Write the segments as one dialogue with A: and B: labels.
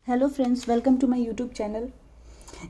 A: Hello friends, welcome to my YouTube channel.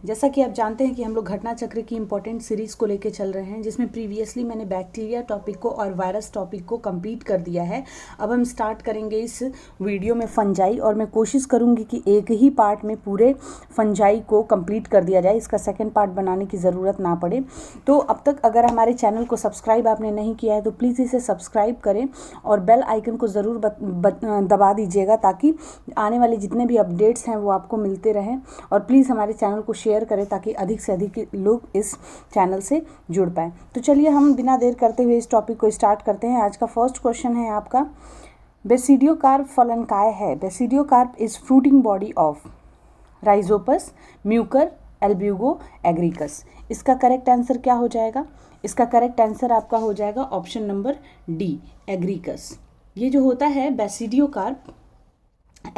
A: जैसा कि आप जानते हैं कि हम लोग घटना चक्र की इंपॉर्टेंट सीरीज़ को लेकर चल रहे हैं, जिसमें प्रीवियसली मैंने बैक्टीरिया टॉपिक को और वायरस टॉपिक को कंप्लीट कर दिया है। अब हम स्टार्ट करेंगे इस वीडियो में फंजाई, और मैं कोशिश करूंगी कि एक ही पार्ट में पूरे फंजाई को कंप्लीट कर दिया जाए, इसका सेकेंड पार्ट बनाने की ज़रूरत ना पड़े। तो अब तक अगर हमारे चैनल को सब्सक्राइब आपने नहीं किया है तो प्लीज़ इसे सब्सक्राइब करें और बेल आइकन को ज़रूर दबा दीजिएगा, ताकि आने वाले जितने भी अपडेट्स हैं वो आपको मिलते रहें। और प्लीज़ हमारे चैनल को शेयर करें ताकि अधिक से अधिक लोग इस चैनल से जुड़ पाएँ। तो चलिए हम बिना देर करते हुए इस टॉपिक को स्टार्ट करते हैं। आज का फर्स्ट क्वेश्चन है आपका, बेसिडियोकार्प फलन काय है? Basidiocarp is fruiting body of Rhizopus, Mucor, Albugo, Agaricus. इसका करेक्ट आंसर क्या हो जाएगा? इसका करेक्ट आंसर आपका हो जाएगा ऑप्शन नंबर डी, एग्रीकस। ये जो होता है बेसिडियोकार्प,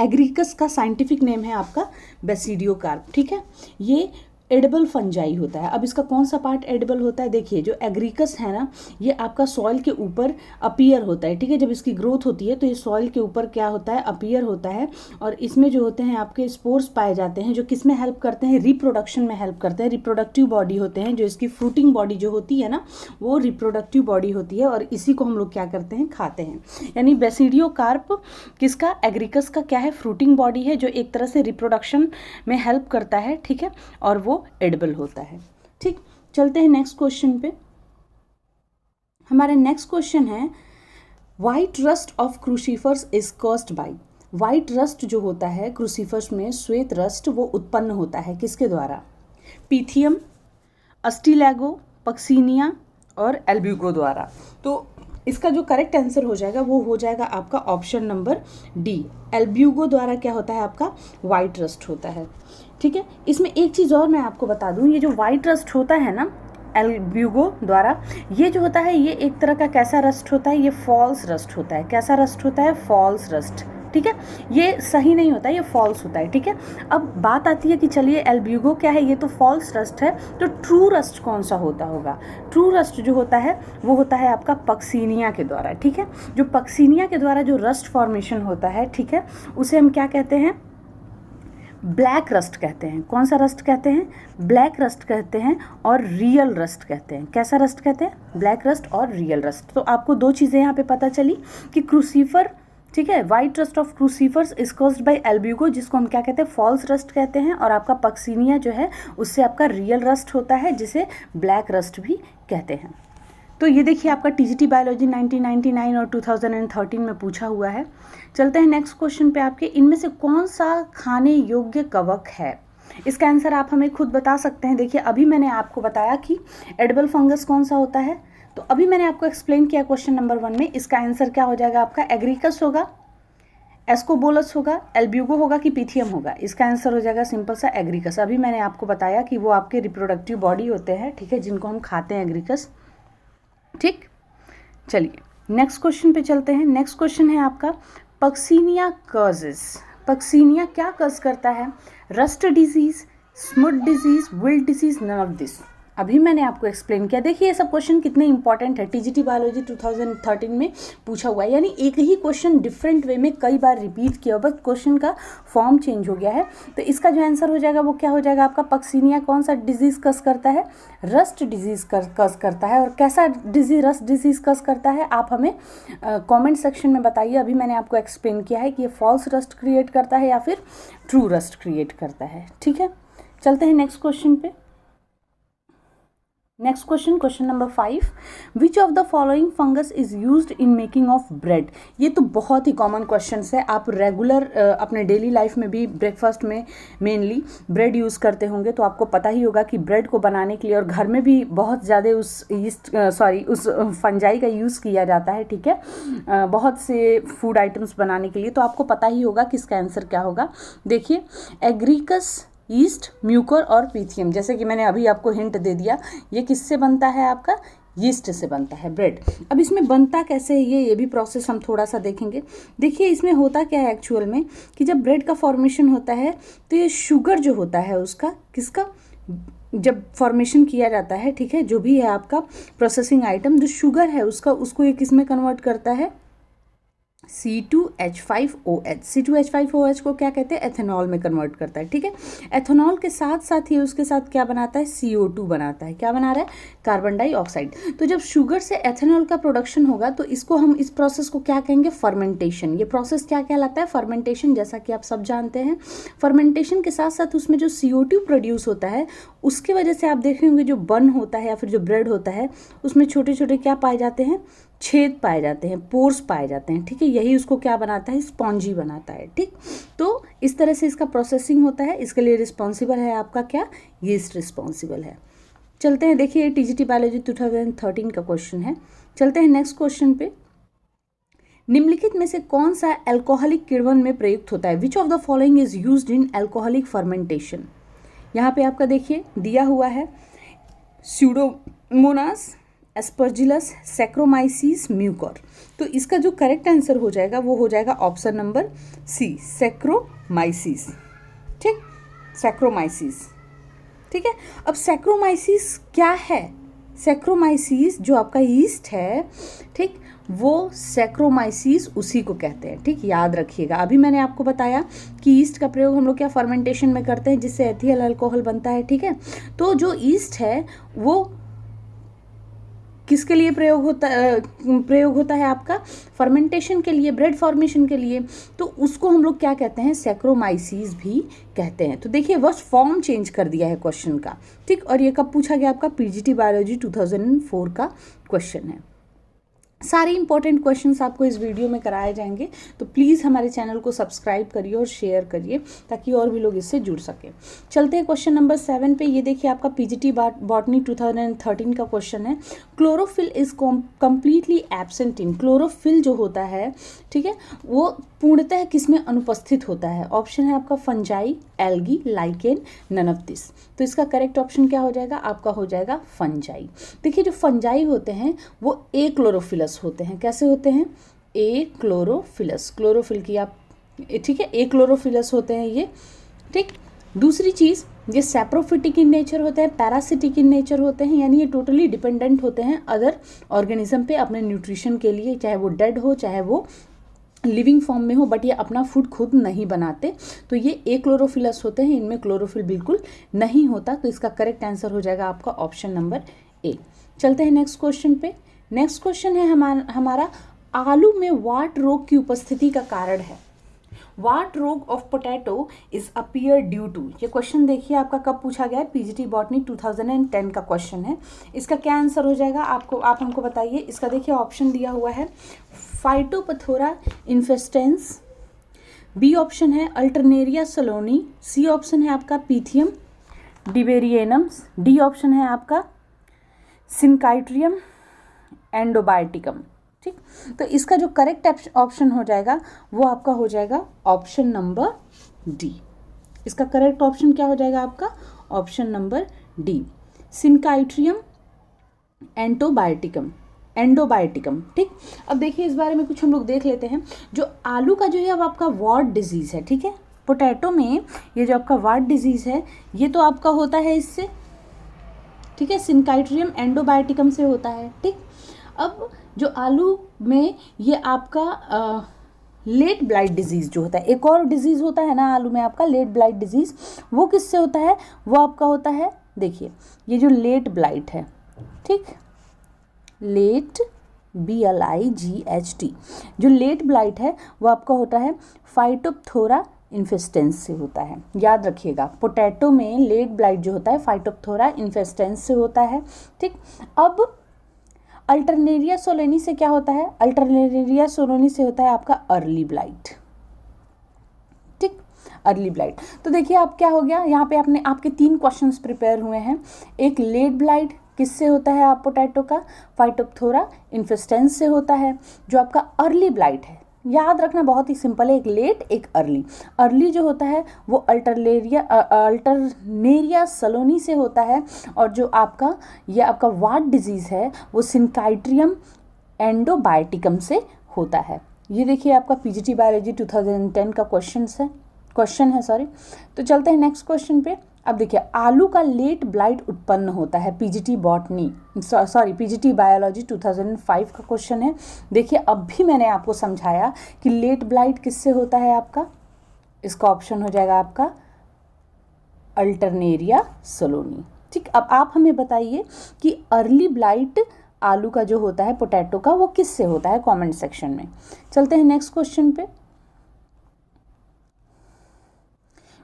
A: एग्रीकस का साइंटिफिक नेम है आपका बेसिडियोकार्प, ठीक है। ये एडिबल फंजाई होता है। अब इसका कौन सा पार्ट एडिबल होता है? देखिए, जो एग्रीकस है ना, ये आपका सॉइल के ऊपर अपीयर होता है, ठीक है। जब इसकी ग्रोथ होती है तो ये सॉइल के ऊपर क्या होता है? अपीयर होता है। और इसमें जो होते हैं आपके स्पोर्स पाए जाते हैं, जो किस में हेल्प करते हैं? रिप्रोडक्शन में हेल्प करते हैं। रिप्रोडक्टिव बॉडी होते हैं। जो इसकी फ्रूटिंग बॉडी जो होती है ना, वो रिप्रोडक्टिव बॉडी होती है, और इसी को हम लोग क्या करते हैं? खाते हैं। यानी बेसिडियोकार्प किसका? एग्रीकस का क्या है? फ्रूटिंग बॉडी है, जो एक तरह से रिप्रोडक्शन में हेल्प करता है, ठीक है, और वो एडिबल होता है। ठीक, चलते हैं नेक्स्ट क्वेश्चन पे। हमारे नेक्स्ट क्वेश्चन है, white rust of crucifers is caused by. White rust जो होता है क्रूसीफर्स में, श्वेत रस्ट, वो उत्पन्न होता है किसके द्वारा? पीथियम, अस्टिलैगो, पक्सीनिया और एल्ब्यूगो द्वारा। तो इसका जो करेक्ट आंसर हो जाएगा वो हो जाएगा आपका ऑप्शन नंबर डी, एल्ब्यूगो द्वारा क्या होता है? आपका व्हाइट रस्ट होता है, ठीक है। इसमें एक चीज़ और मैं आपको बता दूं, ये जो व्हाइट रस्ट होता है ना एल्ब्यूगो द्वारा, ये जो होता है ये एक तरह का कैसा रस्ट होता है? ये फॉल्स रस्ट होता है। कैसा रस्ट होता है? फॉल्स रस्ट, ठीक है। ये सही नहीं होता है, ये फॉल्स होता है, ठीक है। अब बात आती है कि चलिए एल्ब्यूगो क्या है? ये तो फॉल्स रस्ट है, तो ट्रू रस्ट कौन सा होता होगा? ट्रू रस्ट जो होता है वो होता है आपका पक्सीनिया के द्वारा, ठीक है। जो पक्सीनिया के द्वारा जो रस्ट फॉर्मेशन होता है, ठीक है, उसे हम क्या कहते हैं? ब्लैक रस्ट कहते हैं। कौन सा रस्ट कहते हैं? ब्लैक रस्ट कहते हैं और रियल रस्ट कहते हैं। कैसा रस्ट कहते हैं? ब्लैक रस्ट और रियल रस्ट। तो आपको दो चीज़ें यहाँ पे पता चली कि क्रूसीफर, ठीक है, white rust of crucifers is caused by Albugo, जिसको हम क्या कहते हैं? फॉल्स रस्ट कहते हैं। और आपका पक्सीनिया जो है उससे आपका रियल रस्ट होता है, जिसे ब्लैक रस्ट भी कहते हैं। तो ये देखिए आपका टीजीटी बायोलॉजी 1999 और 2013 में पूछा हुआ है। चलते हैं नेक्स्ट क्वेश्चन पे। आपके इनमें से कौन सा खाने योग्य कवक है? इसका आंसर आप हमें खुद बता सकते हैं। देखिए, अभी मैंने आपको बताया कि एडिबल फंगस कौन सा होता है, तो अभी मैंने आपको एक्सप्लेन किया क्वेश्चन नंबर 1 में। इसका आंसर क्या हो जाएगा आपका? एग्रीकस होगा, एस्कोबोलस होगा, एल्ब्यूगो होगा कि पीथियम होगा? इसका आंसर हो जाएगा सिंपल सा एग्रीकस। अभी मैंने आपको बताया कि वो आपके रिप्रोडक्टिव बॉडी होते हैं, ठीक है, जिनको हम खाते हैं, एग्रीकस, ठीक। चलिए नेक्स्ट क्वेश्चन पे चलते हैं। नेक्स्ट क्वेश्चन है आपका, पक्सीनिया कॉजेस। पक्सीनिया क्या कॉज करता है? Rust disease, smut disease, wilt disease, none of this. अभी मैंने आपको एक्सप्लेन किया। देखिए ये सब क्वेश्चन कितने इंपॉर्टेंट है, टीजीटी बायोलॉजी 2013 में पूछा हुआ है। यानी एक ही क्वेश्चन डिफरेंट वे में कई बार रिपीट किया, बस क्वेश्चन का फॉर्म चेंज हो गया है। तो इसका जो आंसर हो जाएगा वो क्या हो जाएगा आपका? पक्सीनिया कौन सा डिजीज कस करता है? रस्ट डिजीज कस करता है। और कैसा डिजीज, रस्ट डिजीज कस करता है? आप हमें कमेंट सेक्शन में बताइए। अभी मैंने आपको एक्सप्लेन किया है कि ये फॉल्स रस्ट क्रिएट करता है या फिर ट्रू रस्ट क्रिएट करता है, ठीक है। चलते हैं नेक्स्ट क्वेश्चन पे। Next question, question number 5, which of the following fungus is used in making of bread. ये तो बहुत ही कॉमन क्वेश्चन है। आप रेगुलर अपने डेली लाइफ में भी ब्रेकफास्ट में मेनली ब्रेड यूज़ करते होंगे, तो आपको पता ही होगा कि ब्रेड को बनाने के लिए, और घर में भी बहुत ज़्यादा उस फंजाई का यूज़ किया जाता है, ठीक है, बहुत से फूड आइटम्स बनाने के लिए। तो आपको पता ही होगा कि इसका आंसर क्या होगा। देखिए, एग्रीकस, ईस्ट, म्यूकर और पीथियम, जैसे कि मैंने अभी आपको हिंट दे दिया, ये किससे बनता है? आपका यीस्ट से बनता है ब्रेड। अब इसमें बनता कैसे है ये भी प्रोसेस हम थोड़ा सा देखेंगे। देखिए इसमें होता क्या है एक्चुअल में, कि जब ब्रेड का फॉर्मेशन होता है तो ये शुगर जो होता है उसका, किसका, जब फॉर्मेशन किया जाता है, ठीक है, जो भी है आपका प्रोसेसिंग आइटम, जो शुगर है उसका, उसको ये किस में कन्वर्ट करता है? C2H5OH। C2H5OH को क्या कहते हैं? एथेनॉल में कन्वर्ट करता है, ठीक है। एथेनॉल के साथ साथ ही उसके साथ क्या बनाता है? CO2 बनाता है। क्या बना रहा है? Carbon dioxide. तो जब शुगर से एथेनॉल का प्रोडक्शन होगा तो इसको हम, इस प्रोसेस को क्या कहेंगे? फर्मेंटेशन। ये प्रोसेस क्या कहलाता है? फर्मेंटेशन। जैसा कि आप सब जानते हैं, फर्मेंटेशन के साथ साथ उसमें जो CO2 प्रोड्यूस होता है उसकी वजह से आप देखे होंगे जो बन होता है या फिर जो ब्रेड होता है उसमें छोटे छोटे क्या पाए जाते हैं? छेद पाए जाते हैं, पोर्स पाए जाते हैं, ठीक है। यही उसको क्या बनाता है? स्पॉन्जी बनाता है, ठीक। तो इस तरह से इसका प्रोसेसिंग होता है। इसके लिए रिस्पॉन्सिबल है आपका क्या? यीस्ट रिस्पॉन्सिबल है। चलते हैं, देखिए TGT बायोलॉजी 2013 का क्वेश्चन है। चलते हैं नेक्स्ट क्वेश्चन पे। निम्नलिखित में से कौन सा अल्कोहलिक किण्वन में प्रयुक्त होता है? विच of the following is used in alcoholic fermentation? यहाँ पे आपका देखिए दिया हुआ है स्यूडोमोनास, एस्परजिलस, सैक्रोमाइसीस, म्यूकोर। तो इसका जो करेक्ट आंसर हो जाएगा वो हो जाएगा ऑप्शन नंबर C, सैक्रोमाइसीस, ठीक। सैक्रोमाइसीस, ठीक है। अब सैक्रोमाइसीस क्या है? सैक्रोमाइसीस जो आपका ईस्ट है, ठीक, वो सैक्रोमाइसीस उसी को कहते हैं, ठीक। याद रखिएगा, अभी मैंने आपको बताया कि ईस्ट का प्रयोग हम लोग क्या फर्मेंटेशन में करते हैं जिससे एथियल अल्कोहल बनता है, ठीक है। तो जो ईस्ट है वो किसके लिए प्रयोग होता है आपका? फर्मेंटेशन के लिए, ब्रेड फॉर्मेशन के लिए। तो उसको हम लोग क्या कहते हैं? सैक्रोमाइसीस भी कहते हैं। तो देखिए बस फॉर्म चेंज कर दिया है क्वेश्चन का, ठीक। और ये कब पूछा गया? आपका PGT बायोलॉजी 2004 का क्वेश्चन है। सारे इंपॉर्टेंट क्वेश्चंस आपको इस वीडियो में कराए जाएंगे, तो प्लीज़ हमारे चैनल को सब्सक्राइब करिए और शेयर करिए ताकि और भी लोग इससे जुड़ सकें। चलते हैं क्वेश्चन नंबर 7 पे। ये देखिए आपका PGT बॉटनी 2013 का क्वेश्चन है। Chlorophyll is completely absent in. Chlorophyll जो होता है, ठीक है, वो पूर्णतः किसमें अनुपस्थित होता है? ऑप्शन है आपका fungi, algae, lichen, none of this. तो इसका करेक्ट ऑप्शन क्या हो जाएगा? आपका हो जाएगा फंजाई। देखिए जो फंजाई होते हैं वो ए क्लोरोफिलस होते हैं। कैसे होते हैं? ए क्लोरोफिलस। क्लोरोफिल की आप, ठीक है, ए क्लोरोफिलस होते हैं ये, ठीक। दूसरी चीज़, ये सैप्रोफिटिक इन नेचर होते हैं, पैरासिटिक इन नेचर होते हैं, यानी ये टोटली डिपेंडेंट होते हैं अदर ऑर्गेनिज्म पे अपने न्यूट्रिशन के लिए, चाहे वो डेड हो चाहे वो लिविंग फॉर्म में हो, बट ये अपना फूड खुद नहीं बनाते। तो ये ए क्लोरोफिलस होते हैं, इनमें क्लोरोफिल बिल्कुल नहीं होता। तो इसका करेक्ट आंसर हो जाएगा आपका ऑप्शन नंबर ए। चलते हैं नेक्स्ट क्वेश्चन पे। नेक्स्ट क्वेश्चन है हमारा आलू में वाट रोग की उपस्थिति का कारण है। वाट रोग of potato is appear due to. ये क्वेश्चन देखिए आपका कब पूछा गया है? PGT बॉटनी 2010 का क्वेश्चन है। इसका क्या आंसर हो जाएगा? आप हमको बताइए। इसका देखिए ऑप्शन दिया हुआ है फाइटोपथोरा इन्फेस्टेंस, बी ऑप्शन है अल्टरनेरिया सलोनी, सी ऑप्शन है आपका पीथियम डिबेरियनम्स, डी ऑप्शन है आपका सिंकाइट्रियम एंडोबायोटिकम, ठीक। तो इसका जो करेक्ट ऑप्शन हो जाएगा वो आपका हो जाएगा ऑप्शन नंबर डी। इसका करेक्ट ऑप्शन क्या हो जाएगा आपका? ऑप्शन नंबर डी, सिंकाइट्रियम एंडोबायोटिकम, ठीक। अब देखिए इस बारे में कुछ हम लोग देख लेते हैं। जो आलू का जो है अब आपका वार्ड डिजीज़ है, ठीक है। पोटैटो में ये जो आपका वार्ड डिजीज़ है ये तो आपका होता है इससे, ठीक है, सिंकाइट्रियम एंडोबायोटिकम से होता है, ठीक। अब जो आलू में ये आपका लेट ब्लाइट डिजीज़ जो होता है, एक और डिजीज़ होता है ना आलू में आपका लेट ब्लाइट डिजीज़, वो किससे होता है? वो आपका होता है, देखिए ये जो लेट ब्लाइट है, ठीक, लेट BLIGHT, जो लेट ब्लाइट है वो आपका होता है फाइटोप्थोरा इन्फेस्टेंस से होता है। याद रखिएगा पोटैटो में लेट ब्लाइट जो होता है फाइटोप्थोरा इन्फेस्टेंस से होता है, ठीक। अब अल्टरनेरिया सोलेनी से क्या होता है? अल्टरनेरिया सोलेनी से होता है आपका अर्ली ब्लाइट, ठीक, अर्ली ब्लाइट। तो देखिए आप क्या हो गया यहाँ पे आपके 3 क्वेश्चंस प्रिपेयर हुए हैं। एक लेट ब्लाइट किससे होता है? आप पोटैटो का फाइटोप्थोरा इन्फेस्टेंस से होता है। जो आपका अर्ली ब्लाइट है, याद रखना बहुत ही सिंपल है, एक लेट एक अर्ली। अर्ली जो होता है वो अल्टरनेरिया सलोनी से होता है, और जो आपका ये आपका वार्ड डिजीज़ है वो सिंकाइट्रियम एंडोबायोटिकम से होता है। ये देखिए आपका PGT बायोलॉजी 2010 का क्वेश्चन है। तो चलते हैं नेक्स्ट क्वेश्चन पे। अब देखिए, आलू का लेट ब्लाइट उत्पन्न होता है, पीजीटी बॉटनी पीजीटी बायोलॉजी 2005 का क्वेश्चन है। देखिए अब भी मैंने आपको समझाया कि लेट ब्लाइट किससे होता है आपका, इसका ऑप्शन हो जाएगा आपका अल्टरनेरिया सोलोनी। ठीक, अब आप हमें बताइए कि अर्ली ब्लाइट आलू का जो होता है, पोटैटो का, वो किससे होता है, कमेंट सेक्शन में। चलते हैं नेक्स्ट क्वेश्चन पे।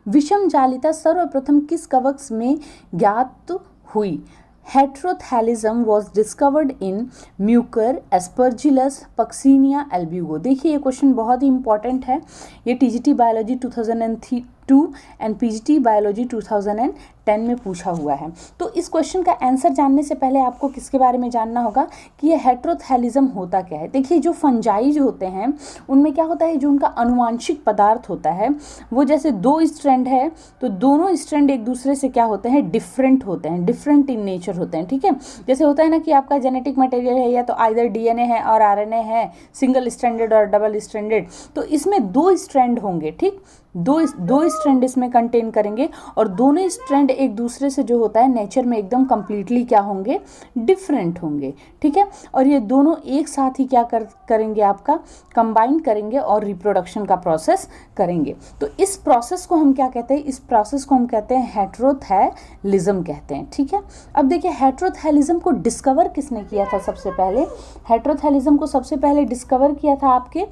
A: विषम जालिता सर्वप्रथम किस कवक में ज्ञात हुई? Heterothallism was discovered in Mucor, Aspergillus, Puccinia, Albugo. देखिए ये क्वेश्चन बहुत ही इंपॉर्टेंट है, ये TGT biology 2002 and PGT biology 2010 में पूछा हुआ है। तो इस क्वेश्चन का आंसर जानने से पहले आपको किसके बारे में जानना होगा कि ये हेट्रोथैलिज्म होता क्या है। देखिए जो फंजाई जो होते हैं उनमें क्या होता है, जो उनका अनुवांशिक पदार्थ होता है वो जैसे दो स्ट्रैंड है तो दोनों स्ट्रैंड एक दूसरे से क्या होते हैं, डिफरेंट होते हैं, डिफरेंट इन नेचर होते हैं। ठीक है, जैसे होता है ना कि आपका जेनेटिक मटेरियल है या तो आइदर डीएनए है और आरएनए है, सिंगल स्ट्रैंडेड और डबल स्ट्रैंडेड, तो इसमें दो स्ट्रैंड होंगे। ठीक, दो स्ट्रैंड इसमें कंटेन करेंगे और दोनों स्ट्रैंड एक दूसरे से जो होता है नेचर में एकदम कंप्लीटली क्या होंगे, डिफरेंट होंगे। ठीक है, और ये दोनों एक साथ ही क्या करेंगे, आपका कंबाइन करेंगे और रिप्रोडक्शन का प्रोसेस करेंगे। तो इस प्रोसेस को हम क्या कहते हैं, इस प्रोसेस को हम कहते हैं हेट्रोथैलिज्म कहते हैं। ठीक है, अब देखिए हेट्रोथैलिज्म को डिस्कवर किसने किया था सबसे पहले? हेट्रोथैलिज्म को सबसे पहले डिस्कवर किया था आपके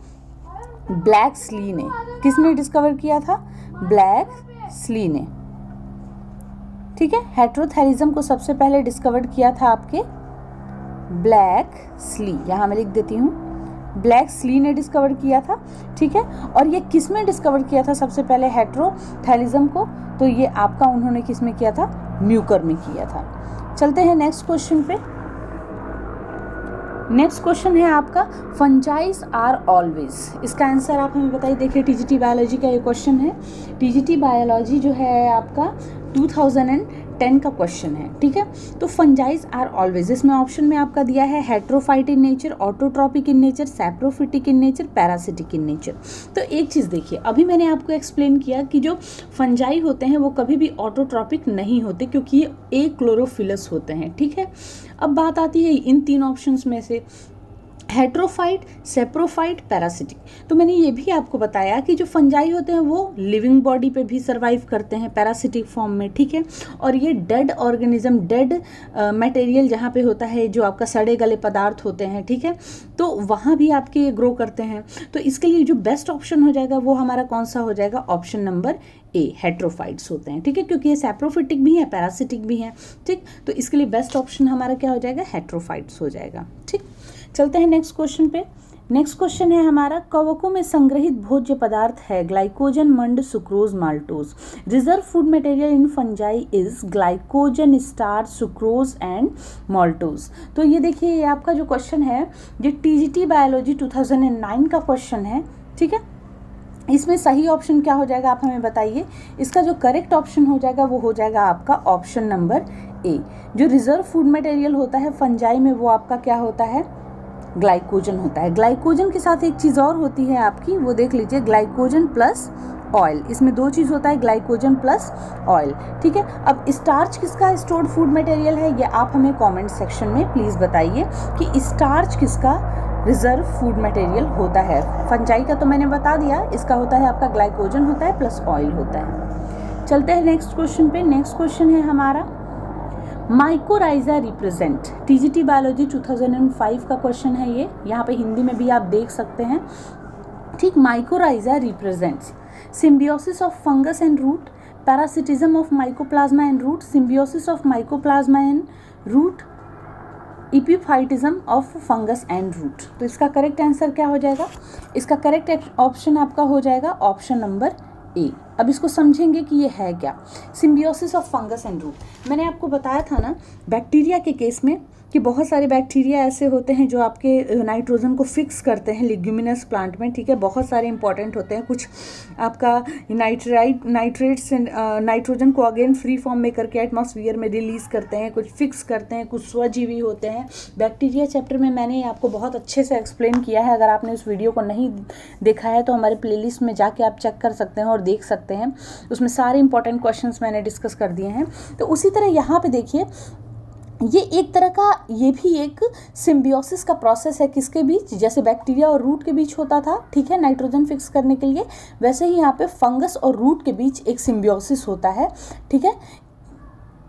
A: ब्लैक्सली ने। किसने डिस्कवर किया था? ब्लैक्सली ने। ठीक है, हेट्रोथैलिज्म को सबसे पहले डिस्कवर किया था आपके ब्लैक्सली, यहाँ मैं लिख देती हूँ, ब्लैक्सली ने डिस्कवर किया था। ठीक है, और ये किस में डिस्कवर किया था सबसे पहले हेट्रोथैलिज्म को? तो ये आपका उन्होंने किस में किया था, म्यूकर में किया था। चलते हैं नेक्स्ट क्वेश्चन पे। नेक्स्ट क्वेश्चन है आपका फंजाइज आर ऑलवेज, इसका आंसर आप हमें बताइए। देखिए टीजीटी बायोलॉजी का ये क्वेश्चन है, टीजीटी बायोलॉजी जो है आपका 2010 का क्वेश्चन है। ठीक है, तो फंजाइज आर ऑलवेज, इसमें ऑप्शन में आपका दिया है heterophyte in nature, autotrophic in nature, saprophytic in nature, parasitic in nature. तो एक चीज़ देखिए, अभी मैंने आपको एक्सप्लेन किया कि जो फंजाई होते हैं वो कभी भी ऑटोट्रॉपिक नहीं होते क्योंकि ये क्लोरोफिलस होते हैं। ठीक है, अब बात आती है इन तीन ऑप्शंस में से हेट्रोफाइट, सेप्रोफाइट, पैरासिटिक। तो मैंने ये भी आपको बताया कि जो फंजाई होते हैं वो लिविंग बॉडी पे भी सर्वाइव करते हैं पैरासिटिक फॉर्म में। ठीक है, और ये डेड ऑर्गेनिज्म, डेड मटेरियल जहाँ पे होता है, जो आपका सड़े गले पदार्थ होते हैं, ठीक है, तो वहाँ भी आपके ये ग्रो करते हैं। तो इसके लिए जो बेस्ट ऑप्शन हो जाएगा वो हमारा कौन सा हो जाएगा? ऑप्शन नंबर ए, हेट्रोफाइट्स होते हैं। ठीक है, क्योंकि ये सैप्रोफिटिक भी है, पैरासिटिक भी है। ठीक, तो इसके लिए बेस्ट ऑप्शन हमारा क्या हो जाएगा? हेट्रोफाइट्स हो जाएगा। ठीक, चलते हैं नेक्स्ट क्वेश्चन पे। नेक्स्ट क्वेश्चन है हमारा कवकों में संग्रहित भोज्य पदार्थ है ग्लाइकोजन, मंड, sucrose, maltose. Reserve food material in fungi is glycogen, starch, sucrose and maltose. तो ये देखिए, ये आपका जो क्वेश्चन है ये टीजीटी बायोलॉजी 2009 का क्वेश्चन है। ठीक है, इसमें सही ऑप्शन क्या हो जाएगा आप हमें बताइए। इसका जो करेक्ट ऑप्शन हो जाएगा वो हो जाएगा आपका ऑप्शन नंबर ए। जो रिजर्व फूड मटेरियल होता है फंजाई में वो आपका क्या होता है? ग्लाइकोजन होता है। ग्लाइकोजन के साथ एक चीज़ और होती है आपकी, वो देख लीजिए, ग्लाइकोजन प्लस ऑयल। इसमें दो चीज़ होता है, ग्लाइकोजन प्लस ऑयल। ठीक है, अब स्टार्च किसका स्टोर्ड फूड मटेरियल है, ये आप हमें कमेंट सेक्शन में प्लीज़ बताइए कि स्टार्च किसका रिजर्व फूड मटेरियल होता है। फंजाई का तो मैंने बता दिया, इसका होता है आपका ग्लाइकोजन होता है प्लस ऑयल होता है। चलते हैं नेक्स्ट क्वेश्चन पे। नेक्स्ट क्वेश्चन है हमारा माइकोराइजा रिप्रेजेंट, टीजीटी बायोलॉजी 2005 का क्वेश्चन है ये, यहाँ पे हिंदी में भी आप देख सकते हैं। ठीक, mycorrhiza represents symbiosis of fungus and root, parasitism of mycoplasma and root, symbiosis of mycoplasma and root, epiphytism of fungus and root. तो इसका करेक्ट आंसर क्या हो जाएगा? इसका करेक्ट ऑप्शन आपका हो जाएगा ऑप्शन नंबर ए। अब इसको समझेंगे कि ये है क्या, symbiosis of fungus and root. मैंने आपको बताया था ना बैक्टीरिया के केस में कि बहुत सारे बैक्टीरिया ऐसे होते हैं जो आपके नाइट्रोजन को फिक्स करते हैं लिग्यूमिनस प्लांट में। ठीक है, बहुत सारे इंपॉर्टेंट होते हैं। कुछ आपका नाइट्रेट्स नाइट्रोजन को अगेन फ्री फॉर्म में करके एटमॉस्फेयर में रिलीज़ करते हैं, कुछ फिक्स करते हैं, कुछ स्वजीवी होते हैं। बैक्टीरिया चैप्टर में मैंने आपको बहुत अच्छे से एक्सप्लेन किया है। अगर आपने उस वीडियो को नहीं देखा है तो हमारे प्लेलिस्ट में जाके आप चेक कर सकते हैं और देख सकते हैं सकते हैं, उसमें सारे इंपॉर्टेंट क्वेश्चंस मैंने डिस्कस कर दिए हैं। तो उसी तरह यहाँ पे देखिए, ये एक तरह का, ये भी एक सिम्बियोसिस का प्रोसेस है, किसके बीच, जैसे बैक्टीरिया और रूट के बीच होता था, ठीक है, नाइट्रोजन फिक्स करने के लिए, वैसे ही यहाँ पे फंगस और रूट के बीच एक सिम्बियोसिस होता है, ठीक है।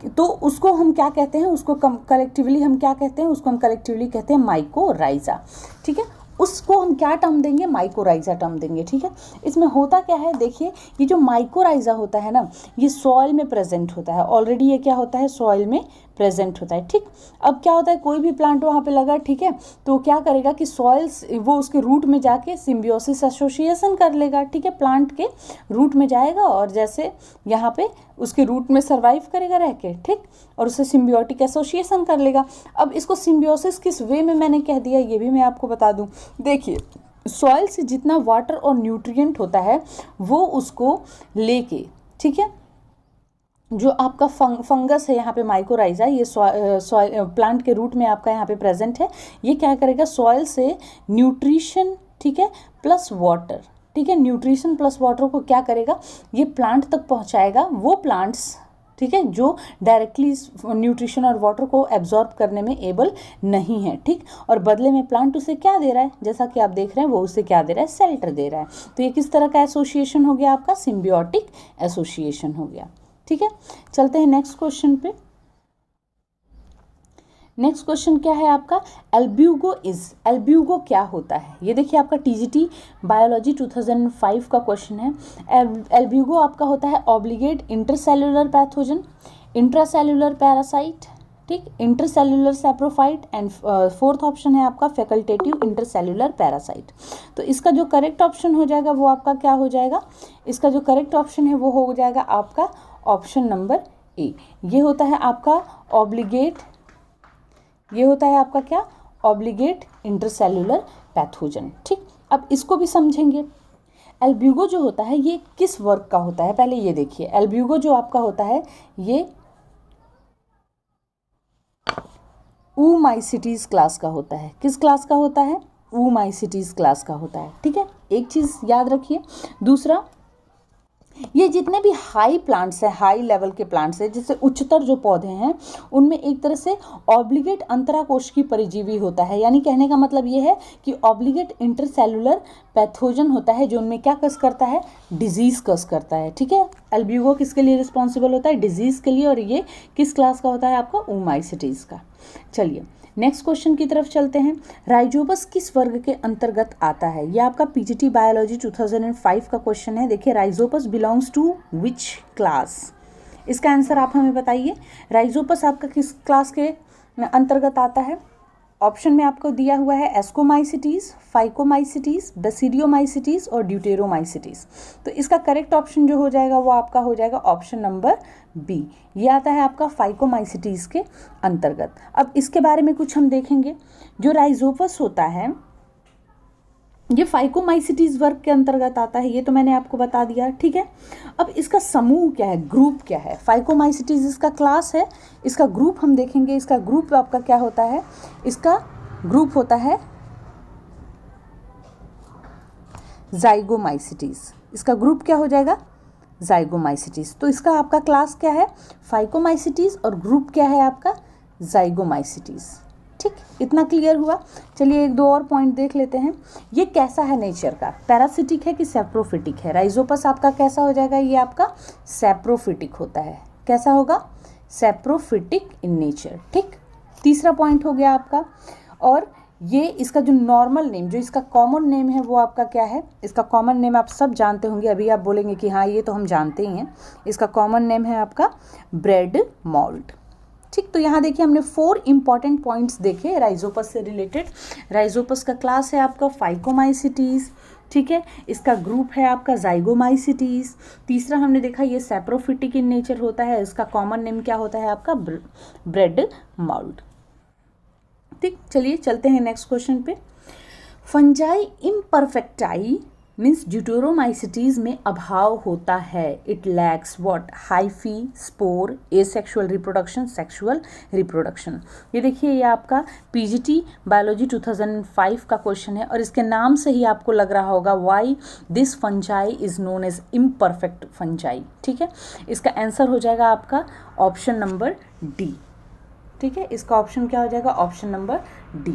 A: तो उसको हम क्या कहते हैं, उसको कलेक्टिवली हम क्या कहते हैं, उसको हम कलेक्टिवली कहते हैं माइकोराइजा, ठीक है। उसको हम क्या टर्म देंगे, माइकोराइजा टर्म देंगे, ठीक है। इसमें होता क्या है, देखिए ये जो माइकोराइजा होता है ना, ये सॉइल में प्रेजेंट होता है, ऑलरेडी ये क्या होता है, सॉइल में प्रेजेंट होता है, ठीक। अब क्या होता है, कोई भी प्लांट वहाँ पे लगा, ठीक है, तो क्या करेगा कि सॉइल्स वो उसके रूट में जाके सिम्बियोसिस एसोसिएशन कर लेगा, ठीक है, प्लांट के रूट में जाएगा और जैसे यहाँ पे उसके रूट में सर्वाइव करेगा रह के, ठीक, और उससे सिम्बियोटिक एसोसिएशन कर लेगा। अब इसको सिम्बियोसिस किस वे में मैंने कह दिया, ये भी मैं आपको बता दूं। देखिए, सॉइल से जितना वाटर और न्यूट्रिएंट होता है वो उसको लेके, ठीक है, जो आपका फंगस है यहाँ पे माइकोराइजा, ये सॉइल प्लांट के रूट में आपका यहाँ पे प्रेजेंट है, ये क्या करेगा, सॉइल से न्यूट्रिशन, ठीक है, प्लस वाटर, ठीक है, न्यूट्रिशन प्लस वाटर को क्या करेगा, ये प्लांट तक पहुँचाएगा, वो प्लांट्स, ठीक है, जो डायरेक्टली न्यूट्रिशन और वाटर को एब्जॉर्ब करने में एबल नहीं है, ठीक, और बदले में प्लांट उसे क्या दे रहा है, जैसा कि आप देख रहे हैं वो उसे क्या दे रहा है, शेल्टर दे रहा है। तो ये किस तरह का एसोसिएशन हो गया, आपका सिम्बियोटिक एसोसिएशन हो गया, ठीक है। चलते हैं नेक्स्ट क्वेश्चन पे। नेक्स्ट क्वेश्चन क्या है आपका, एल्ब्यूगो क्या होता है, ये देखिए आपका टीजीटी बायोलॉजी 2005 का क्वेश्चन है। एल्ब्यूगो आपका होता है obligate intercellular pathogen, intracellular parasite, ठीक, intercellular saprophyte, and fourth option है आपका फैकल्टेटिव इंटरसेल्युलर पैरासाइट। तो इसका जो करेक्ट ऑप्शन हो जाएगा वो आपका क्या हो जाएगा, इसका जो करेक्ट ऑप्शन है वो हो जाएगा आपका ऑप्शन नंबर ए। ये होता है आपका ऑब्लिगेट, ये होता है आपका क्या, ऑब्लिगेट इंटरसेल्युलर पैथोजन, ठीक। अब इसको भी समझेंगे। एल्ब्यूगो जो होता है ये किस वर्ग का होता है, पहले ये देखिए, एल्ब्यूगो जो आपका होता है ये ऊमाइसिटीज क्लास का होता है, किस क्लास का होता है, ऊमाइसिटीज क्लास का होता है, ठीक है, एक चीज़ याद रखिए। दूसरा, ये जितने भी हाई प्लांट्स हैं, हाई लेवल के प्लांट्स हैं, जैसे उच्चतर जो पौधे हैं, उनमें एक तरह से ऑब्लिगेट अंतराकोश की परिजीवी होता है, यानी कहने का मतलब ये है कि ऑब्लिगेट इंटरसेल्युलर पैथोजन होता है जो उनमें क्या कस करता है, डिजीज़ कस करता है, ठीक है। एल्ब्यूगो किसके लिए रिस्पॉन्सिबल होता है, डिजीज़ के लिए, और ये किस क्लास का होता है आपका, ऊमाइसिटीज का। चलिए नेक्स्ट क्वेश्चन की तरफ चलते हैं। राइजोपस किस वर्ग के अंतर्गत आता है, यह आपका पीजीटी बायोलॉजी 2005 का क्वेश्चन है। देखिए, Rhizopus belongs to which class, इसका आंसर आप हमें बताइए। राइजोपस आपका किस क्लास के अंतर्गत आता है, ऑप्शन में आपको दिया हुआ है एस्कोमाइसिटीज, फाइकोमाइसिटीज, बेसिडियोमाइसिटीज और ड्यूटेरोमाइसिटीज। तो इसका करेक्ट ऑप्शन जो हो जाएगा वो आपका हो जाएगा ऑप्शन नंबर बी, ये आता है आपका फाइकोमाइसिटीज के अंतर्गत। अब इसके बारे में कुछ हम देखेंगे। जो राइजोपस होता है ये फाइकोमाइसिटीज वर्ग के अंतर्गत आता है, ये तो मैंने आपको बता दिया, ठीक है। अब इसका समूह क्या है, ग्रुप क्या है, फाइकोमाइसिटीज इसका क्लास है, इसका ग्रुप हम देखेंगे। इसका ग्रुप आपका क्या होता है, इसका ग्रुप होता है जाइगोमाइसिटीज, इसका ग्रुप क्या हो जाएगा, जाइगोमाइसिटीज। तो इसका आपका क्लास क्या है, फाइकोमाइसिटीज, और ग्रुप क्या है आपका, जाइगोमाइसिटीज, ठीक। इतना क्लियर हुआ। चलिए एक दो और पॉइंट देख लेते हैं। ये कैसा है नेचर का, पैरासिटिक है कि सेप्रोफिटिक है। राइजोपस आपका कैसा हो जाएगा, ये आपका सेप्रोफिटिक होता है। कैसा होगा, सेप्रोफिटिक इन नेचर, ठीक। तीसरा पॉइंट हो गया आपका। और ये इसका जो नॉर्मल नेम, जो इसका कॉमन नेम है वो आपका क्या है, इसका कॉमन नेम आप सब जानते होंगे, अभी आप बोलेंगे कि हाँ ये तो हम जानते ही हैं। इसका कॉमन नेम है आपका ब्रेड मॉल्ट, ठीक। तो यहाँ देखिए हमने 4 इंपॉर्टेंट पॉइंट्स देखे राइजोपस से रिलेटेड। राइजोपस का क्लास है आपका फाइकोमाइसिटीज, ठीक है। इसका ग्रुप है आपका जाइगोमाइसिटीज। तीसरा हमने देखा ये सेप्रोफिटिक इन नेचर होता है। इसका कॉमन नेम क्या होता है आपका, ब्रेड मॉल्ट, ठीक। चलिए चलते हैं नेक्स्ट क्वेश्चन पे। फंजाई इम्परफेक्टाई मीन्स ड्यूटेरोमाइसिटीज में अभाव होता है। It lacks what, hyphae, spore, asexual reproduction, sexual reproduction. ये देखिए ये आपका पीजीटी बायोलॉजी 2005 का क्वेश्चन है और इसके नाम से ही आपको लग रहा होगा why this fungi is known as imperfect fungi. ठीक है, इसका आंसर हो जाएगा आपका ऑप्शन नंबर डी। ठीक है, इसका ऑप्शन क्या हो जाएगा, ऑप्शन नंबर डी।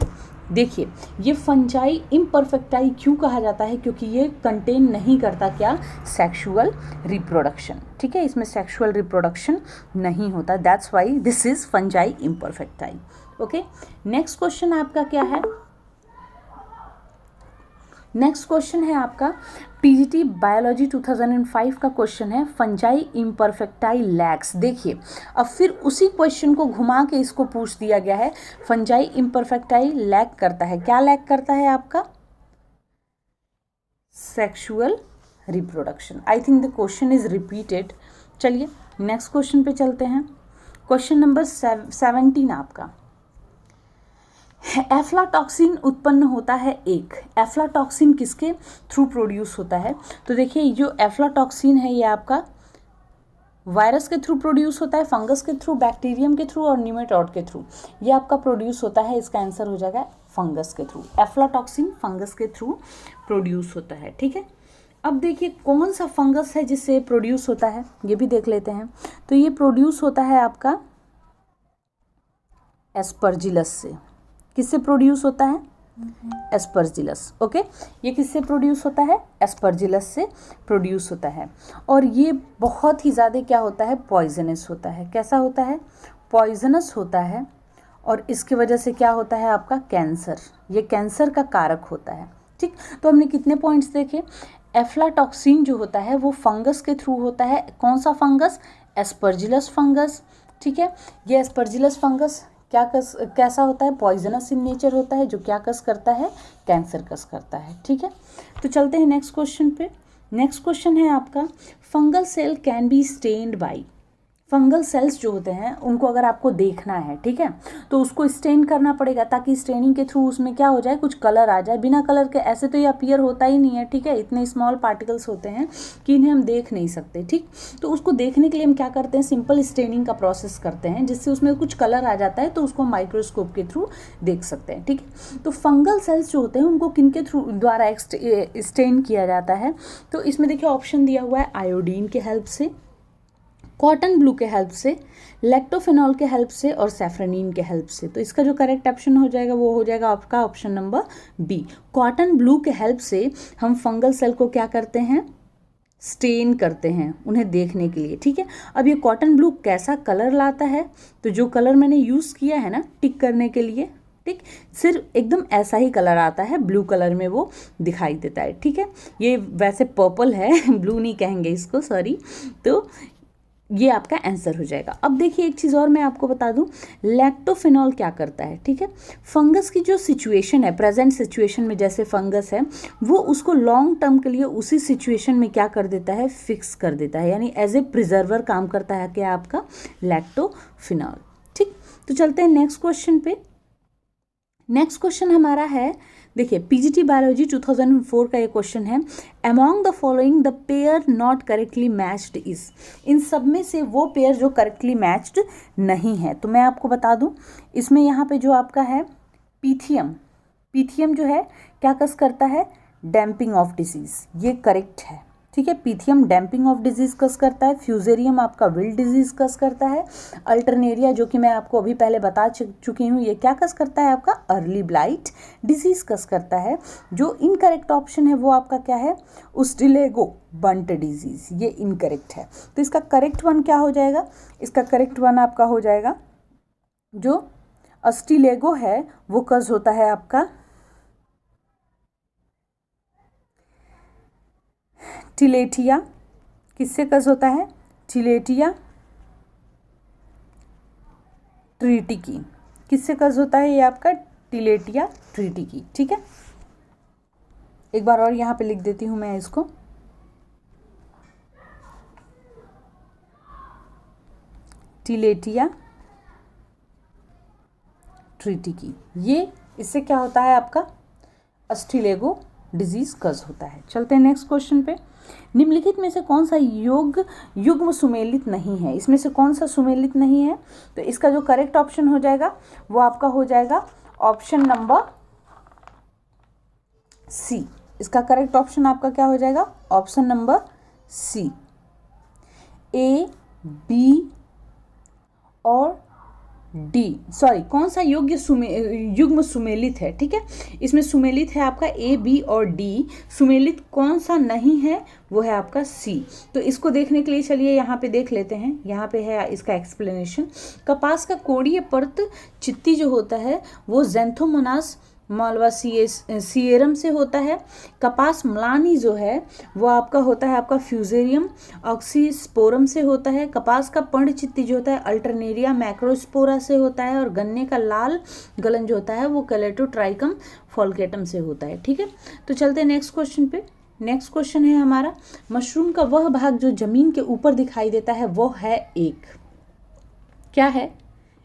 A: देखिए ये फंजाई इम्परफेक्टाई क्यों कहा जाता है, क्योंकि ये कंटेन नहीं करता क्या, सेक्सुअल रिप्रोडक्शन। ठीक है, इसमें सेक्सुअल रिप्रोडक्शन नहीं होता, that's why this is fungi imperfecti. Okay, next question आपका क्या है, नेक्स्ट क्वेश्चन है आपका पीजीटी बायोलॉजी 2005 का क्वेश्चन है फंजाई इम्परफेक्टाई लैक्स। देखिए अब फिर उसी क्वेश्चन को घुमा के इसको पूछ दिया गया है, फंजाई इम्परफेक्टाई लैक करता है, क्या लैक करता है आपका, sexual reproduction. I think the question is repeated. चलिए नेक्स्ट क्वेश्चन पे चलते हैं। क्वेश्चन नंबर 17 आपका, एफ्लाटॉक्सिन उत्पन्न होता है एक, एफ्लाटॉक्सिन किसके थ्रू प्रोड्यूस होता है, तो देखिए जो एफ्लाटॉक्सिन है ये आपका वायरस के थ्रू प्रोड्यूस होता है, फंगस के थ्रू, बैक्टीरियम के थ्रू और न्यूमेटॉड के थ्रू, ये आपका प्रोड्यूस होता है, इसका आंसर हो जाएगा फंगस के थ्रू। एफ्लाटॉक्सिन फंगस के थ्रू प्रोड्यूस होता है। ठीक है, अब देखिए कौन सा फंगस है जिससे प्रोड्यूस होता है, ये भी देख लेते हैं। तो ये प्रोड्यूस होता है आपका एस्परजिलस से। किससे प्रोड्यूस होता है, एस्परजिलस। ओके, ये किससे प्रोड्यूस होता है, एस्परजिलस से प्रोड्यूस होता है। और ये बहुत ही ज़्यादा क्या होता है, पॉइजनस होता है। कैसा होता है, पॉइजनस होता है और इसकी वजह से क्या होता है आपका, कैंसर, ये कैंसर का कारक होता है। ठीक, तो हमने कितने पॉइंट्स देखे, एफ्लाटॉक्सिन जो होता है वो फंगस के थ्रू होता है, कौन सा फंगस, एस्परजिलस फंगस। ठीक है, ये एस्परजिलस फंगस कैसा होता है, पॉइजनस इन नेचर होता है, जो क्या कस करता है, कैंसर कस करता है। ठीक है, तो चलते हैं नेक्स्ट क्वेश्चन पे। नेक्स्ट क्वेश्चन है आपका, fungal cell can be stained by, fungal cells जो होते हैं उनको अगर आपको देखना है, ठीक है, तो उसको स्टेन करना पड़ेगा ताकि स्टेनिंग के थ्रू उसमें क्या हो जाए, कुछ कलर आ जाए। बिना कलर के ऐसे तो ये अपीयर होता ही नहीं है। ठीक है, इतने स्मॉल पार्टिकल्स होते हैं कि इन्हें हम देख नहीं सकते। ठीक, तो उसको देखने के लिए हम क्या करते हैं, सिंपल स्टेनिंग का प्रोसेस करते हैं, जिससे उसमें कुछ कलर आ जाता है, तो उसको माइक्रोस्कोप के थ्रू देख सकते हैं। ठीक है, तो फंगल सेल्स जो होते हैं उनको किन के थ्रू द्वारा स्टेन किया जाता है, तो इसमें देखिए ऑप्शन दिया हुआ है, आयोडीन के हेल्प से, कॉटन ब्लू के हेल्प से, लैक्टोफेनॉल के हेल्प से और सैफ्रनीन के हेल्प से। तो इसका जो करेक्ट ऑप्शन हो जाएगा वो हो जाएगा आपका option number B. Cotton blue के हेल्प से हम फंगल सेल को क्या करते हैं, स्टेन करते हैं उन्हें देखने के लिए। ठीक है, अब ये कॉटन ब्लू कैसा कलर लाता है, तो जो कलर मैंने यूज़ किया है ना टिक करने के लिए, ठीक, सिर्फ एकदम ऐसा ही कलर आता है, ब्लू कलर में वो दिखाई देता है। ठीक है, ये वैसे पर्पल है, ब्लू नहीं कहेंगे इसको, सॉरी। तो ये आपका आंसर हो जाएगा। अब देखिए एक चीज़ और मैं आपको बता दूं, लैक्टोफेनॉल क्या करता है, ठीक है, फंगस की जो सिचुएशन है, प्रेजेंट सिचुएशन में जैसे फंगस है, वो उसको लॉन्ग टर्म के लिए उसी सिचुएशन में क्या कर देता है, फिक्स कर देता है, यानी एज ए प्रिजर्वर काम करता है क्या आपका लैक्टोफेनॉल। ठीक, तो चलते हैं नेक्स्ट क्वेश्चन पे। नेक्स्ट क्वेश्चन हमारा है, देखिए पीजीटी बायोलॉजी 2004 का ये क्वेश्चन है, among the following the pair not correctly matched is, इन सब में से वो पेयर जो करेक्टली मैच्ड नहीं है। तो मैं आपको बता दूं, इसमें यहाँ पे जो आपका है पीथियम, पीथियम जो है क्या कस करता है, डैम्पिंग ऑफ डिजीज, ये करेक्ट है। ठीक है, पीथियम डैम्पिंग ऑफ डिजीज कस करता है, फ्यूजेरियम आपका विल डिजीज कस करता है, अल्टरनेरिया जो कि मैं आपको अभी पहले बता चुकी हूँ ये क्या कस करता है, आपका अर्ली ब्लाइट डिजीज कस करता है। जो इनकरेक्ट ऑप्शन है वो आपका क्या है, उस्टिलेगो बंट डिजीज, ये इनकरेक्ट है। तो इसका करेक्ट वन क्या हो जाएगा, इसका करेक्ट वन आपका हो जाएगा जो अस्टिलेगो है वो कस होता है आपका टिलेटिया, किससे कस होता है, टिलेटिया ट्रिटिकी, किससे कस होता है ये आपका टिलेटिया ट्रिटिकी। ठीक है, एक बार और यहाँ पे लिख देती हूँ मैं इसको, टिलेटिया ट्रिटिकी, ये इससे क्या होता है आपका अस्टिलेगो डिजीज कज होता है। चलते हैं नेक्स्ट क्वेश्चन पे। निम्नलिखित में से कौन सा युग्म सुमेलित नहीं है? इसमें से कौन सा सुमेलित नहीं है? तो इसका जो करेक्ट ऑप्शन हो जाएगा वो आपका हो जाएगा ऑप्शन नंबर सी। इसका करेक्ट ऑप्शन आपका क्या हो जाएगा? Option number C. A, B और डी, सॉरी, कौन सा युग्म सुमेलित है? ठीक है, इसमें सुमेलित है आपका ए, बी और डी। सुमेलित कौन सा नहीं है? वो है आपका सी। तो इसको देखने के लिए चलिए यहाँ पे देख लेते हैं। यहाँ पे है इसका एक्सप्लेनेशन। कपास का कोड़ीय पर्त चित्ती जो होता है वो ज़ैंथोमोनास मालवासिएरम से होता है। कपास म्लानी जो है वो आपका होता है आपका फ्यूजेरियम ऑक्सीस्पोरम से होता है। कपास का पर्णचित्ती जो होता है अल्टरनेरिया मैक्रोस्पोरा से होता है। और गन्ने का लाल गलन जो होता है वो कैलेटोट्राइकम फॉल्केटम से होता है। ठीक है, तो चलते हैं नेक्स्ट क्वेश्चन पे। नेक्स्ट क्वेश्चन है हमारा, मशरूम का वह भाग जो जमीन के ऊपर दिखाई देता है वो है एक, क्या है?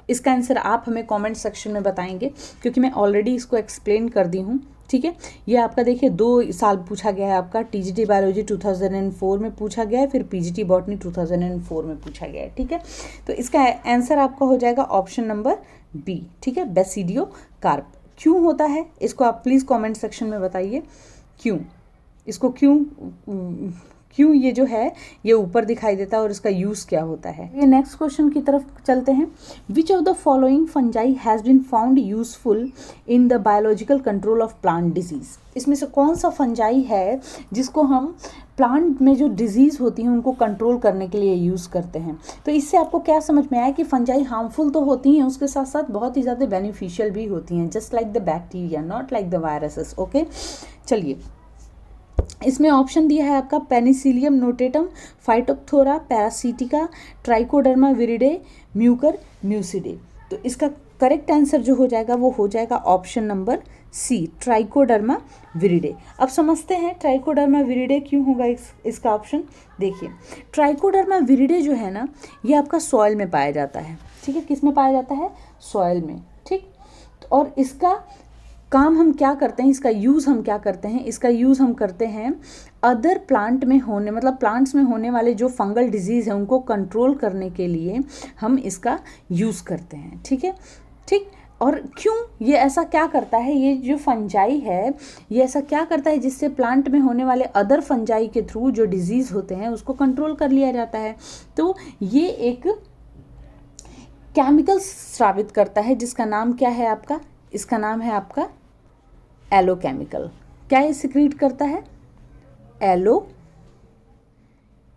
A: इसका आंसर आप हमें कमेंट सेक्शन में बताएंगे, क्योंकि मैं ऑलरेडी इसको एक्सप्लेन कर दी हूँ। ठीक है, ये आपका देखिए 2 साल पूछा गया है आपका। टीजीटी बायोलॉजी 2004 में पूछा गया है, फिर पीजीटी बॉटनी 2004 में पूछा गया है। ठीक है, तो इसका आंसर आपका हो जाएगा ऑप्शन नंबर बी। ठीक है, बेसिडियो कार्प। क्यों होता है इसको आप प्लीज़ कमेंट सेक्शन में बताइए, क्यों इसको क्यों ये जो है ये ऊपर दिखाई देता है और इसका यूज़ क्या होता है। ये नेक्स्ट क्वेश्चन की तरफ चलते हैं। Which of the following fungi has been found useful in the biological control of plant disease? इसमें से कौन सा फंजाई है जिसको हम प्लांट में जो डिजीज़ होती हैं उनको कंट्रोल करने के लिए यूज़ करते हैं? तो इससे आपको क्या समझ में आया कि फंजाई हार्मफुल तो होती हैं, उसके साथ साथ बहुत ही ज़्यादा बेनिफिशियल भी होती हैं, just like the bacteria, not like the viruses. Okay, चलिए, इसमें ऑप्शन दिया है आपका Penicillium notatum, Phytophthora parasitica, Trichoderma viride, Mucor mucedo. तो इसका करेक्ट आंसर जो हो जाएगा वो हो जाएगा option number C, Trichoderma viride. अब समझते हैं ट्राइकोडर्मा विरिडे क्यों होगा इसका ऑप्शन। देखिए, ट्राइकोडर्मा विरिडे जो है ना ये आपका सॉइल में पाया जाता है। ठीक है, किस में पाया जाता है? सॉइल में। ठीक, और इसका काम हम क्या करते हैं, इसका यूज़ हम क्या करते हैं? इसका यूज़ हम करते हैं अदर प्लांट में होने, मतलब प्लांट्स में होने वाले जो फंगल डिजीज़ है उनको कंट्रोल करने के लिए हम इसका यूज़ करते हैं। ठीक है, ठीक। और क्यों ये ऐसा क्या करता है? ये जो फंजाई है ये ऐसा क्या करता है जिससे प्लांट में होने वाले अदर फंजाई के थ्रू जो डिजीज़ होते हैं उसको कंट्रोल कर लिया जाता है? तो ये एक केमिकल स्रावित करता है जिसका नाम क्या है आपका? इसका नाम है आपका एलो केमिकल। क्या ये सिक्रीट करता है? Yellow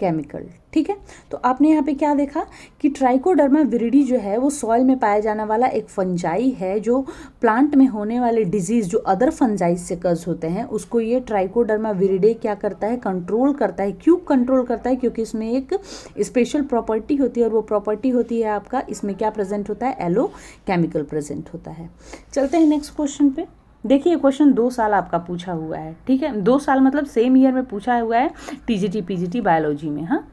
A: chemical. ठीक है, तो आपने यहाँ पे क्या देखा कि ट्राइकोडर्मा विरिडी जो है वो सॉइल में पाया जाने वाला एक फंजाई है जो प्लांट में होने वाले डिजीज़ जो अदर फंजाई से कज होते हैं उसको ये ट्राइकोडर्मा विरिडे क्या करता है? कंट्रोल करता है। क्यों कंट्रोल करता है? क्योंकि इसमें एक स्पेशल प्रॉपर्टी होती है और वो प्रॉपर्टी होती है आपका, इसमें क्या प्रेजेंट होता है? एलो केमिकल प्रेजेंट होता है। चलते हैं नेक्स्ट क्वेश्चन पे। देखिए, क्वेश्चन 2 साल आपका पूछा हुआ है। ठीक है, 2 साल मतलब सेम ईयर में पूछा हुआ है टीजीटी पीजीटी बायोलॉजी में। हाँ,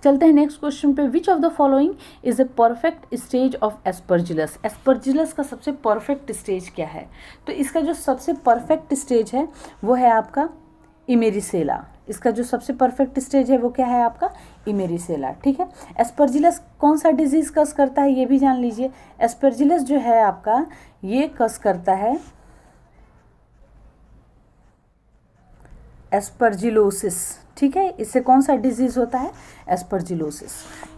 A: चलते हैं नेक्स्ट क्वेश्चन पे। विच of the following is a perfect stage of Aspergillus? Aspergillus का सबसे परफेक्ट स्टेज क्या है? तो इसका जो सबसे परफेक्ट स्टेज है वो है आपका इमेरिसेला। इसका जो सबसे परफेक्ट स्टेज है वो क्या है आपका? इमेरिसेला। ठीक है, एस्परजिलस कौन सा डिजीज़ कस करता है ये भी जान लीजिए। एस्परजिलस जो है आपका ये कस करता है एस्परजिलोसिस। ठीक है, इससे कौन सा डिजीज़ होता है? एस्परजिलोसिस।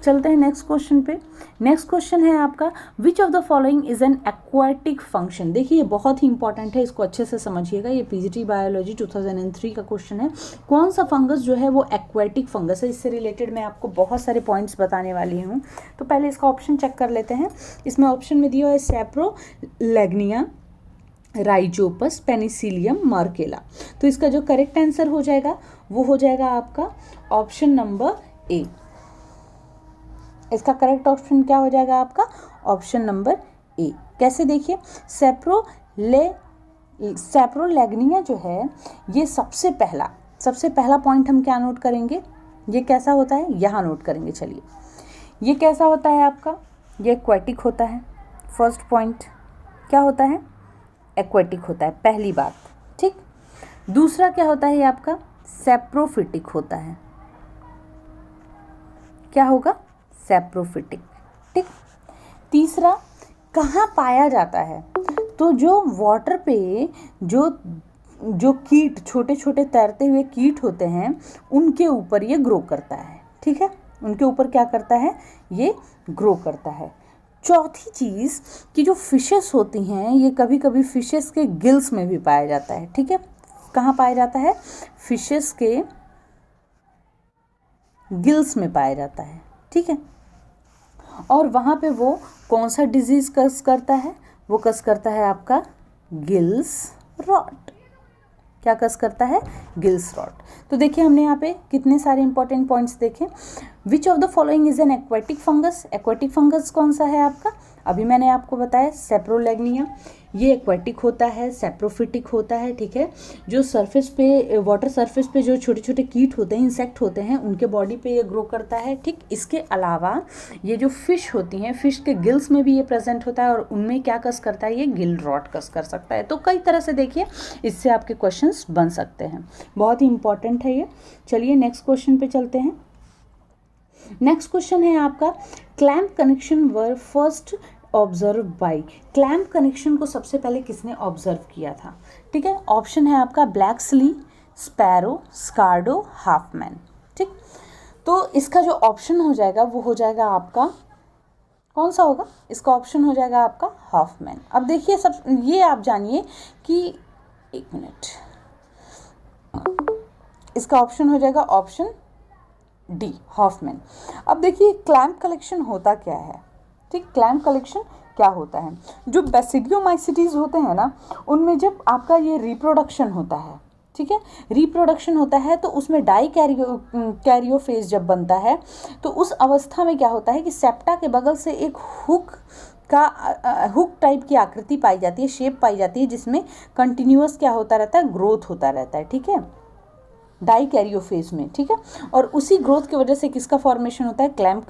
A: चलते हैं नेक्स्ट क्वेश्चन पे। नेक्स्ट क्वेश्चन है आपका, विच of the following is an aquatic function? देखिए, ये बहुत ही इंपॉर्टेंट है, इसको अच्छे से समझिएगा। ये पीजीटी बायोलॉजी 2003 का क्वेश्चन है। कौन सा फंगस जो है वो एक्वाटिक फंगस है? इससे रिलेटेड मैं आपको बहुत सारे पॉइंट्स बताने वाली हूँ। तो पहले इसका ऑप्शन चेक कर लेते हैं। इसमें ऑप्शन में दिया हुआ है सैप्रोलैग्निया, राइजोपस, पेनिसिलियम, मार्केला। तो इसका जो करेक्ट आंसर हो जाएगा वो हो जाएगा आपका ऑप्शन नंबर ए। इसका करेक्ट ऑप्शन क्या हो जाएगा आपका? Option number A. कैसे? देखिए, सैप्रोलैग्निया जो है ये सबसे पहला पॉइंट हम क्या नोट करेंगे? ये कैसा होता है यहाँ नोट करेंगे। चलिए, ये कैसा होता है आपका? ये एक्वाटिक होता है। फर्स्ट पॉइंट क्या होता है? एक्वाटिक होता है, पहली बात। ठीक, दूसरा क्या होता है ये आपका सैप्रोफिटिक होता है। क्या होगा? सैप्रोफिटिक। ठीक। तीसरा कहाँ पाया जाता है? तो जो वाटर पे जो कीट, छोटे छोटे तैरते हुए कीट होते हैं, उनके ऊपर ये ग्रो करता है। ठीक है, उनके ऊपर क्या करता है? ये ग्रो करता है। चौथी चीज़ कि जो फिशेस होती हैं, ये कभी कभी फिशेस के गिल्स में भी पाया जाता है। ठीक है, कहाँ पाया जाता है? फिशेस के गिल्स में पाया जाता है। ठीक है, और वहाँ पे वो कौन सा डिजीज़ कस करता है? वो कस करता है आपका गिल्स रॉट। क्या कस करता है? Gills rot. तो देखिए हमने यहाँ पे कितने सारे इंपॉर्टेंट पॉइंट्स देखे। विच of the following is an aquatic fungus? Aquatic fungus कौन सा है आपका? अभी मैंने आपको बताया सेप्रोलेग्निया, ये एक्वेटिक होता है, सेप्रोफिटिक होता है। ठीक है, जो सरफेस पे, वाटर सरफेस पे जो छोटे छोटे कीट होते हैं, इंसेक्ट होते हैं, उनके बॉडी पे ये ग्रो करता है। ठीक, इसके अलावा ये जो फिश होती हैं, फिश के गिल्स में भी ये प्रेजेंट होता है और उनमें क्या कस करता है? ये गिल रॉट कस कर सकता है। तो कई तरह से देखिए इससे आपके क्वेश्चंस बन सकते हैं, बहुत ही इंपॉर्टेंट है ये। चलिए नेक्स्ट क्वेश्चन पे चलते हैं। नेक्स्ट क्वेश्चन है आपका, clamp connection were first observe by. Clamp connection को सबसे पहले किसने ऑब्जर्व किया था? ठीक है, ऑप्शन है आपका ब्लैक्सली, स्पैरो, स्कार्डो, हाफमैन। ठीक, तो इसका जो ऑप्शन हो जाएगा वो हो जाएगा आपका, कौन सा होगा? इसका ऑप्शन हो जाएगा आपका हाफमैन। अब देखिए सब ये आप जानिए कि, एक मिनट, इसका ऑप्शन हो जाएगा ऑप्शन डी, हॉफमैन। अब देखिए क्लैम्प कलेक्शन होता क्या है? ठीक, क्लैम्प कलेक्शन क्या होता है? जो बेसिडियोमाइसिटीज होते हैं ना, उनमें जब आपका ये रिप्रोडक्शन होता है, ठीक है, रिप्रोडक्शन होता है, तो उसमें डाई कैरियोफेज जब बनता है, तो उस अवस्था में क्या होता है कि सेप्टा के बगल से एक हुक टाइप की आकृति पाई जाती है, शेप पाई जाती है, जिसमें कंटिन्यूअस क्या होता रहता है? ग्रोथ होता रहता है। ठीक है, डाई कैरियोफेज में। ठीक है, और उसी ग्रोथ की वजह से किसका फॉर्मेशन होता है? क्लैम्प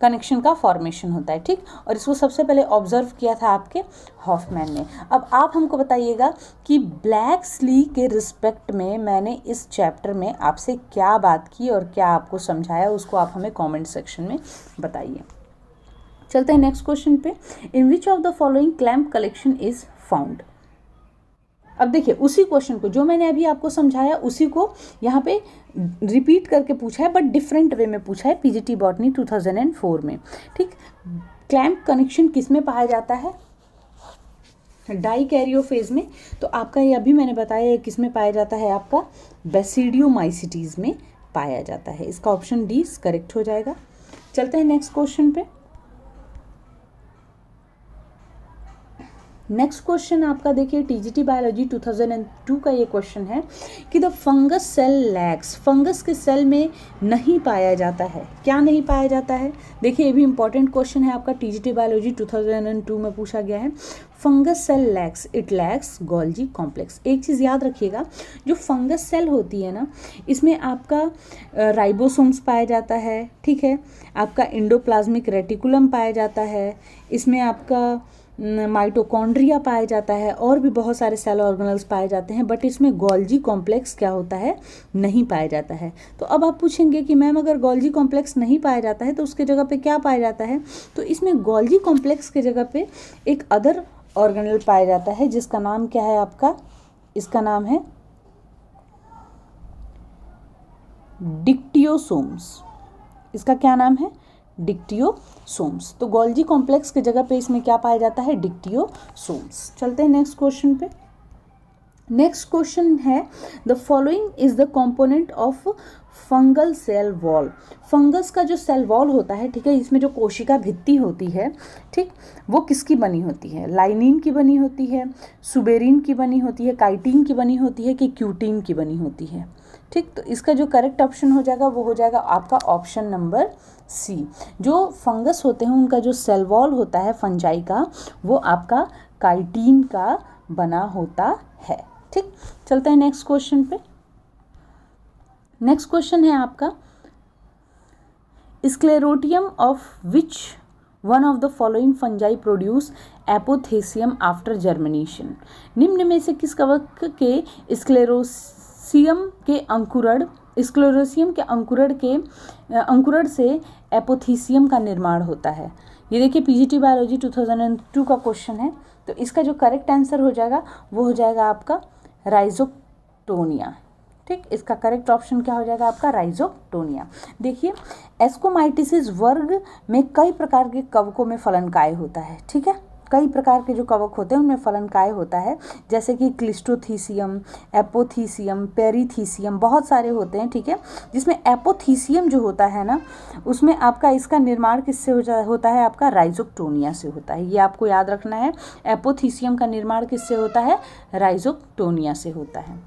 A: कनेक्शन का फॉर्मेशन होता है। ठीक, और इसको सबसे पहले ऑब्जर्व किया था आपके हॉफमैन ने। अब आप हमको बताइएगा कि ब्लैक्सली के रिस्पेक्ट में मैंने इस चैप्टर में आपसे क्या बात की और क्या आपको समझाया, उसको आप हमें कॉमेंट सेक्शन में बताइए। चलते हैं नेक्स्ट क्वेश्चन पे। In which of the following clamp collection is found? अब देखिए उसी क्वेश्चन को जो मैंने अभी आपको समझाया, उसी को यहाँ पे रिपीट करके पूछा है, बट डिफरेंट वे में पूछा है, पीजीटी बॉटनी 2004 में। ठीक, क्लैम्प कनेक्शन किस में पाया जाता है? डाई कैरियोफेज में। तो आपका ये अभी मैंने बताया किस में पाया जाता है? आपका बेसिडियोमाइसिटीज में पाया जाता है। इसका ऑप्शन डी करेक्ट हो जाएगा। चलते हैं नेक्स्ट क्वेश्चन पे। नेक्स्ट क्वेश्चन आपका देखिए टीजीटी बायोलॉजी 2002 का ये क्वेश्चन है कि the fungus cell lacks, fungus के सेल में नहीं पाया जाता है। क्या नहीं पाया जाता है? देखिए ये भी इंपॉर्टेंट क्वेश्चन है आपका, टीजीटी बायोलॉजी 2002 में पूछा गया है। Fungus cell lacks, it lacks Golgi complex. एक चीज़ याद रखिएगा, जो फंगस सेल होती है ना, इसमें आपका राइबोसोम्स पाया जाता है। ठीक है, आपका इंडोप्लाज्मिक रेटिकुलम पाया जाता है, इसमें आपका माइटोकॉन्ड्रिया पाया जाता है, और भी बहुत सारे सेल ऑर्गेनल्स पाए जाते हैं, बट इसमें गोल्जी कॉम्प्लेक्स क्या होता है? नहीं पाया जाता है। तो अब आप पूछेंगे कि मैम अगर गोल्जी कॉम्प्लेक्स नहीं पाया जाता है तो उसके जगह पे क्या पाया जाता है? तो इसमें गोल्जी कॉम्प्लेक्स के जगह पे एक अदर ऑर्गेनल पाया जाता है, जिसका नाम क्या है आपका? इसका नाम है डिक्टियोसोम्स। इसका क्या नाम है? डिक्टियोसोम्स। तो गोल्जी कॉम्प्लेक्स की जगह पे इसमें क्या पाया जाता है? डिक्टियोसोम्स। चलते हैं नेक्स्ट क्वेश्चन पे। नेक्स्ट क्वेश्चन है the following is the component of fungal cell wall. Fungus का जो सेल वॉल होता है, ठीक है, इसमें जो कोशिका भित्ति होती है, ठीक, वो किसकी बनी होती है? लाइनिन की बनी होती है, सुबेरिन की बनी होती है, काइटिन की बनी होती है, कि क्यूटिन की बनी होती है? ठीक, तो इसका जो करेक्ट ऑप्शन हो जाएगा वो हो जाएगा आपका ऑप्शन नंबर सी। जो फंगस होते हैं उनका जो सेल वॉल होता है फंजाई का, वो आपका काइटिन का बना होता है। ठीक, चलते हैं नेक्स्ट क्वेश्चन पे। नेक्स्ट क्वेश्चन है आपका sclerotium of which one of the following fungi produce apothecium after germination. निम्न में से किस कवक के स्क्लेरोसियम के अंकुरण से एपोथीसियम का निर्माण होता है। ये देखिए पीजीटी बायोलॉजी 2002 का क्वेश्चन है। तो इसका जो करेक्ट आंसर हो जाएगा वो हो जाएगा आपका राइजोक्टोनिया। ठीक, इसका करेक्ट ऑप्शन क्या हो जाएगा आपका राइजोक्टोनिया। देखिए एस्कोमाइटिसिस वर्ग में कई प्रकार के कवकों में फलनकाय होता है। ठीक है, कई प्रकार के जो कवक होते हैं उनमें फलनकाय होता है, जैसे कि क्लिस्टोथीसियम, एपोथीसियम, पेरीथीसियम, बहुत सारे होते हैं। ठीक है, जिसमें एपोथीसियम जो होता है ना, उसमें आपका इसका निर्माण किससे होता है आपका राइजोक्टोनिया से होता है। ये आपको याद रखना है, एपोथीसियम का निर्माण किससे होता है राइजोक्टोनिया से होता है।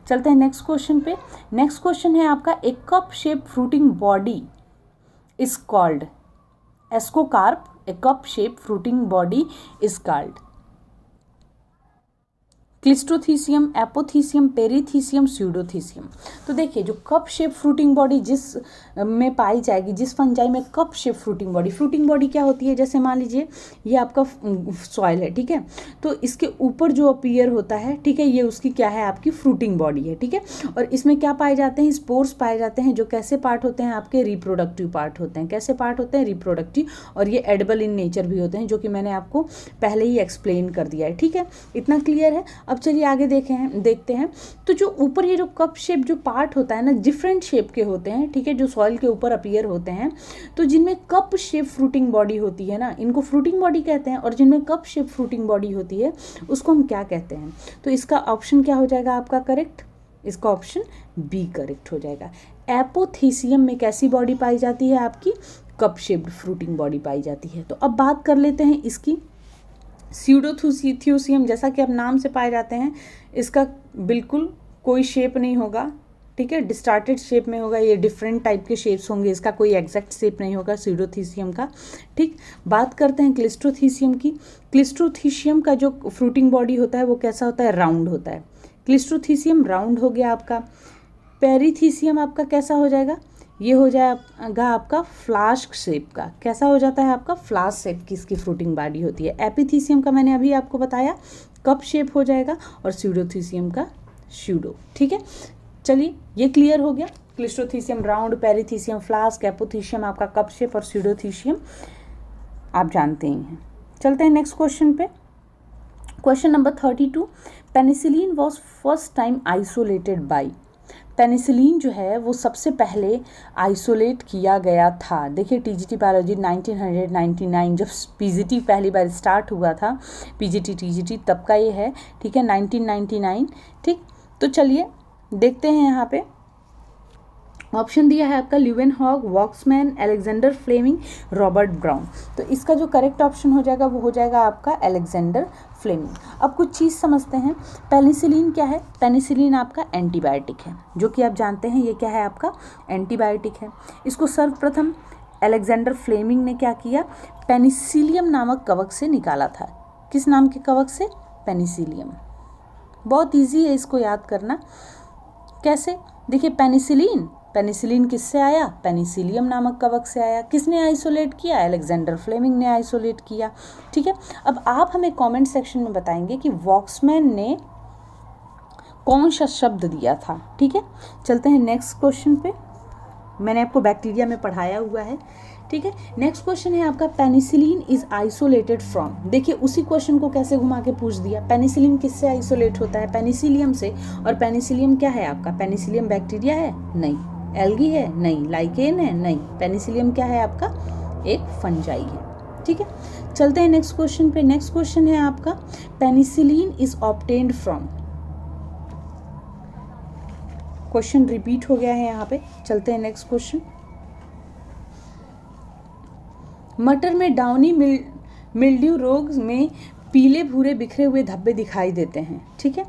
A: चलते हैं नेक्स्ट क्वेश्चन पे। नेक्स्ट क्वेश्चन है आपका, a cup shape fruiting body is called ascocarp. A cup shaped fruiting body is called cleistothecium, apothecium, perithecium, pseudothecium. तो देखिए जो कप शेप फ्रूटिंग बॉडी जिस में पाई जाएगी, जिस फंजाई में कप शेप फ्रूटिंग बॉडी क्या होती है, जैसे मान लीजिए ये आपका सॉइल है। ठीक है, तो इसके ऊपर जो अपीयर होता है, ठीक है, ये उसकी क्या है आपकी फ्रूटिंग बॉडी है। ठीक है, और इसमें क्या पाए जाते हैं, स्पोर्स पाए जाते हैं, जो कैसे पार्ट होते हैं आपके रिप्रोडक्टिव पार्ट होते हैं। कैसे पार्ट होते हैं रिप्रोडक्टिव, और ये एडिबल इन नेचर भी होते हैं, जो कि मैंने आपको पहले ही एक्सप्लेन कर दिया है। ठीक है, इतना क्लियर है। अब चलिए आगे देखते हैं। तो जो ऊपर ये जो कप शेप जो पार्ट होता है ना, डिफरेंट शेप के होते हैं। ठीक है, जो सॉइल के ऊपर अपीयर होते हैं, तो जिनमें कप शेप फ्रूटिंग बॉडी होती है ना, इनको फ्रूटिंग बॉडी कहते हैं। और जिनमें कप शेप फ्रूटिंग बॉडी होती है उसको हम क्या कहते हैं। तो इसका ऑप्शन क्या हो जाएगा आपका करेक्ट, इसका ऑप्शन बी करेक्ट हो जाएगा। एपोथीसियम में कैसी बॉडी पाई जाती है आपकी, कप शेप्ड फ्रूटिंग बॉडी पाई जाती है। तो अब बात कर लेते हैं इसकी स्यूडोथीसियम। जैसा कि अब नाम से पाए जाते हैं, इसका बिल्कुल कोई शेप नहीं होगा। ठीक है, डिस्टार्टेड शेप में होगा, ये डिफरेंट टाइप के शेप्स होंगे, इसका कोई एग्जैक्ट शेप नहीं होगा स्यूडोथीसियम का। ठीक, बात करते हैं क्लिस्टोथीसियम की। क्लिस्टोथीसियम का जो फ्रूटिंग बॉडी होता है वो कैसा होता है, राउंड होता है। क्लिस्टोथीसियम राउंड हो गया आपका। पेरीथीसियम आपका कैसा हो जाएगा, ये हो जाएगा आपका फ्लास्क शेप का। कैसा हो जाता है आपका फ्लास्क शेप की इसकी फ्रूटिंग बॉडी होती है। एपिथीसियम का मैंने अभी आपको बताया कप शेप हो जाएगा, और स्यूडोथीसियम का स्यूडो। ठीक है, चलिए ये क्लियर हो गया। क्लिस्टोथीसियम राउंड, पेरीथीसियम फ्लास्क, एपोथीसियम आपका कप शेप, और स्यूडोथीसियम आप जानते ही हैं। चलते हैं नेक्स्ट क्वेश्चन पे। Question number 32, penicillin was first time isolated by. Penicillin जो है वो सबसे पहले आइसोलेट किया गया था। देखिए टीजीटी बायोलॉजी 1999 जब पीजीटी पहली बार स्टार्ट हुआ था, पीजीटी टीजीटी तब का ये है। ठीक है, 1999। ठीक, तो चलिए देखते हैं यहाँ पे ऑप्शन दिया है आपका Leeuwenhoek, Waksman, Alexander Fleming, Robert Brown. तो इसका जो करेक्ट ऑप्शन हो जाएगा वो हो जाएगा आपका अलेक्जेंडर फ्लेमिंग। अब कुछ चीज़ समझते हैं। पेनिसिलिन क्या है, पेनिसिलिन आपका एंटीबायोटिक है, जो कि आप जानते हैं ये क्या है आपका एंटीबायोटिक है। इसको सर्वप्रथम अलेक्जेंडर फ्लेमिंग ने क्या किया, पेनिसिलियम नामक कवक से निकाला था। किस नाम के कवक से, पेनिसिलियम। बहुत ईजी है इसको याद करना। कैसे, देखिए पेनिसिलिन किससे आया, पेनिसिलियम नामक कवक से आया। किसने आइसोलेट किया, अलेक्जेंडर फ्लेमिंग ने आइसोलेट किया। ठीक है, अब आप हमें कमेंट सेक्शन में बताएंगे कि वॉक्समैन ने कौन सा शब्द दिया था। ठीक है, चलते हैं नेक्स्ट क्वेश्चन पे। मैंने आपको बैक्टीरिया में पढ़ाया हुआ है। ठीक है, नेक्स्ट क्वेश्चन है आपका, पेनिसिलिन इज आइसोलेटेड फ्रॉम। देखिए उसी क्वेश्चन को कैसे घुमा के पूछ दिया। पेनिसिलिन किससे आइसोलेट होता है, पेनिसिलियम से। और पेनिसिलियम क्या है आपका, पेनिसिलियम बैक्टीरिया है, नहीं। एल्गी है, नहीं। लाइकेन है, नहीं। पेनिसिलियम क्या है आपका, एक फंजाई है। ठीक है, चलते हैं नेक्स्ट क्वेश्चन पे। नेक्स्ट क्वेश्चन है आपका, penicillin is obtained from. Question repeat हो गया है यहाँ पे। चलते हैं नेक्स्ट क्वेश्चन। मटर में डाउनी मिल्ड्यू रोग में पीले भूरे बिखरे हुए धब्बे दिखाई देते हैं। ठीक है,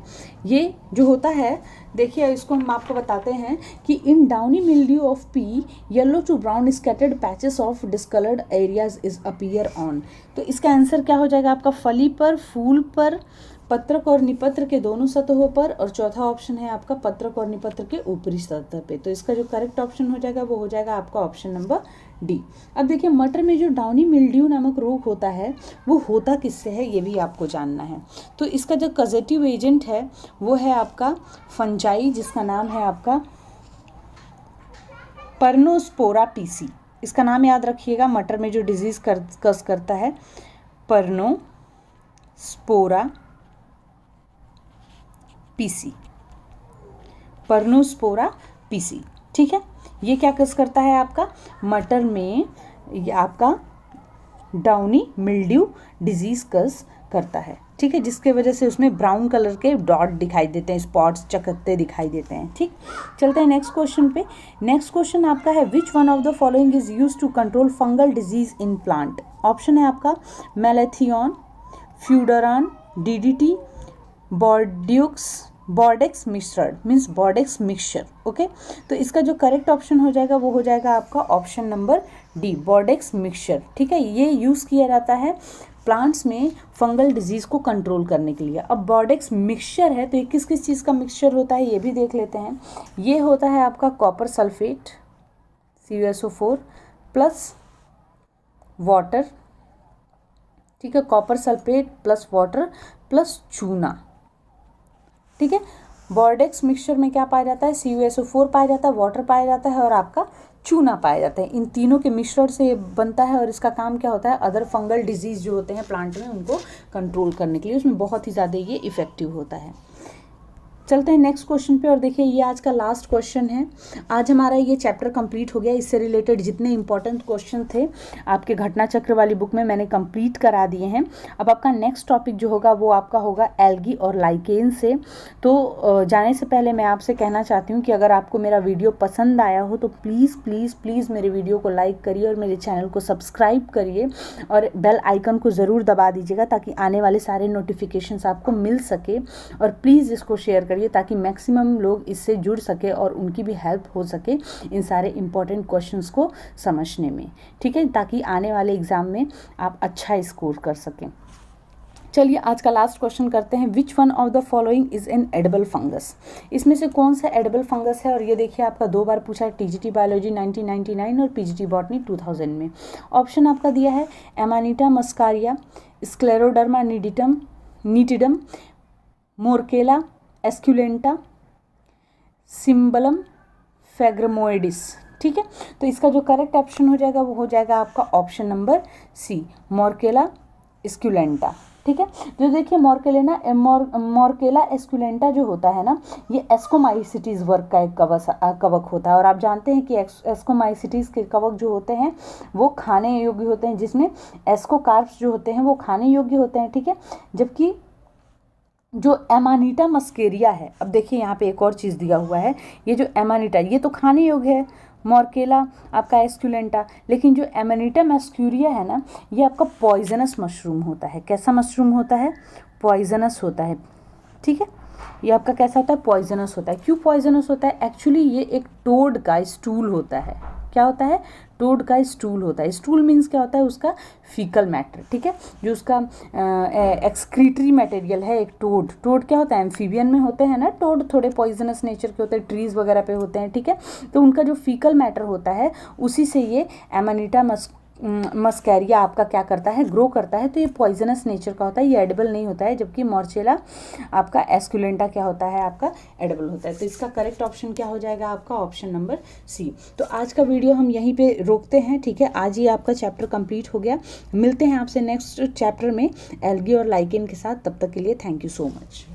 A: ये जो होता है, देखिए इसको हम आपको बताते हैं कि in downy mildew of pea yellow to brown scattered patches of discoloured areas is appear on. तो इसका आंसर क्या हो जाएगा आपका, फली पर, फूल पर, पत्रक और निपत्र के दोनों सतहों पर, और चौथा ऑप्शन है आपका पत्रक और निपत्र के ऊपरी सतह पे। तो इसका जो करेक्ट ऑप्शन हो जाएगा वो हो जाएगा आपका ऑप्शन नंबर डी। अब देखिए मटर में जो डाउनी मिल्ड्यू नामक रोग होता है वो होता किससे है, ये भी आपको जानना है। तो इसका जो कॉजेटिव एजेंट है वो है आपका फंजाई, जिसका नाम है आपका परनोस्पोरा पीसी। इसका नाम याद रखिएगा, मटर में जो डिजीज कस करता है परनोस्पोरा पीसी, परनोस्पोरा पीसी। ठीक है, ये क्या कस करता है आपका मटर में, ये आपका डाउनी मिल्ड्यू डिजीज कस करता है। ठीक है, जिसके वजह से उसमें ब्राउन कलर के डॉट दिखाई देते हैं, स्पॉट्स चकत्ते दिखाई देते हैं। ठीक, चलते हैं नेक्स्ट क्वेश्चन पे। नेक्स्ट क्वेश्चन आपका है which one of the following is used to control fungal disease in plant. Option है आपका malathion, Furadan, DDT, Bordeaux mixture, means Bordeaux mixture. Okay, तो इसका जो करेक्ट ऑप्शन हो जाएगा वो हो जाएगा आपका option number D, Bordeaux mixture. ठीक है, ये यूज़ किया जाता है प्लांट्स में फंगल डिजीज़ को कंट्रोल करने के लिए। अब बॉर्डेक्स मिक्सचर है तो ये किस किस चीज़ का मिक्सचर होता है ये भी देख लेते हैं। ये होता है आपका copper sulphate CuSO4 plus water. ठीक है, copper sulphate plus water plus चूना। ठीक है, बॉर्डेक्स मिक्सचर में क्या पाया जाता है, CuSO4 पाया जाता है, वाटर पाया जाता है और आपका चूना पाया जाता है। इन तीनों के मिश्रण से ये बनता है और इसका काम क्या होता है, अदर फंगल डिजीज़ जो होते हैं प्लांट में उनको कंट्रोल करने के लिए उसमें बहुत ही ज़्यादा ये इफेक्टिव होता है। चलते हैं नेक्स्ट क्वेश्चन पे और देखिए ये आज का लास्ट क्वेश्चन है। आज हमारा ये चैप्टर कंप्लीट हो गया। इससे रिलेटेड जितने इंपॉर्टेंट क्वेश्चन थे आपके घटना चक्र वाली बुक में मैंने कंप्लीट करा दिए हैं। अब आपका नेक्स्ट टॉपिक जो होगा वो आपका होगा एल्गी और लाइकेन से। तो जाने से पहले मैं आपसे कहना चाहती हूँ कि अगर आपको मेरा वीडियो पसंद आया हो तो प्लीज़ प्लीज़ प्लीज़ मेरे वीडियो को लाइक करिए और मेरे चैनल को सब्सक्राइब करिए और बेल आइकन को ज़रूर दबा दीजिएगा ताकि आने वाले सारे नोटिफिकेशंस आपको मिल सके। और प्लीज़ इसको शेयर करिए ताकि मैक्सिमम लोग इससे जुड़ सके और उनकी भी हेल्प हो सके इन सारे इंपॉर्टेंट क्वेश्चंस को समझने में। ठीक है, ताकि आने वाले एग्जाम में आप अच्छा स्कोर कर सकें। चलिए आज का लास्ट क्वेश्चन करते हैं। विच one of the following is an edible fungus. इसमें से कौन सा एडिबल फंगस है, और ये देखिए आपका 2 बार पूछा है, TGT बायोलॉजी 1999 और PGT बॉटनी 2000 में। ऑप्शन आपका दिया है एमानिटा मस्कारिया, स्क्लेरोडर्मा नीटिडम, मोरकेला एस्क्यूलेंटा, सिम्बलम फैग्रमोइडिस। ठीक है, तो इसका जो करेक्ट ऑप्शन हो जाएगा वो हो जाएगा आपका ऑप्शन नंबर सी, मोरकेला एस्क्यूलेंटा। ठीक है, जो देखिए मोरकेला एस्क्यूलेंटा जो होता है ना, ये एस्कोमाइसिटीज़ वर्ग का एक कवक होता है। और आप जानते हैं कि एस्कोमाइसिटीज़ के कवक जो होते हैं वो खाने योग्य होते हैं, जिसमें एस्कोकार्प्स जो होते हैं वो खाने योग्य होते हैं। ठीक है, जबकि जो एमानिटा मस्केरिया है, अब देखिए यहाँ पे एक और चीज़ दिया हुआ है, ये जो एमानिटा ये तो खाने योग्य है, मोरकेला आपका एस्क्यूलेंटा, लेकिन जो एमानिटा मस्क्यूरिया है ना ये आपका पॉइजनस मशरूम होता है। कैसा मशरूम होता है, पॉइजनस होता है। ठीक है, ये आपका कैसा होता है, पॉइजनस होता है। क्यों पॉइजनस होता है, एक्चुअली ये एक टोड का स्टूल होता है। क्या होता है, टोड का स्टूल होता है। स्टूल मीन्स क्या होता है, उसका फीकल मैटर। ठीक है, जो उसका एक्सक्रीटरी मटेरियल है। एक टोड क्या होता है, एम्फीबियन में होते हैं ना टोड, थोड़े पॉइजनस नेचर के होते हैं, ट्रीज वगैरह पे होते हैं। ठीक है, तो उनका जो फीकल मैटर होता है उसी से ये एमानिटा मस्कैरिया आपका क्या करता है, ग्रो करता है। तो ये पॉइजनस नेचर का होता है, ये एडिबल नहीं होता है। जबकि मोरचेला आपका एस्क्यूलेंटा क्या होता है, आपका एडिबल होता है। तो इसका करेक्ट ऑप्शन क्या हो जाएगा आपका ऑप्शन नंबर सी। तो आज का वीडियो हम यहीं पे रोकते हैं। ठीक है, आज ही आपका चैप्टर कंप्लीट हो गया। मिलते हैं आपसे नेक्स्ट चैप्टर में एल्गी और लाइकेन के साथ। तब तक के लिए थैंक यू सो मच।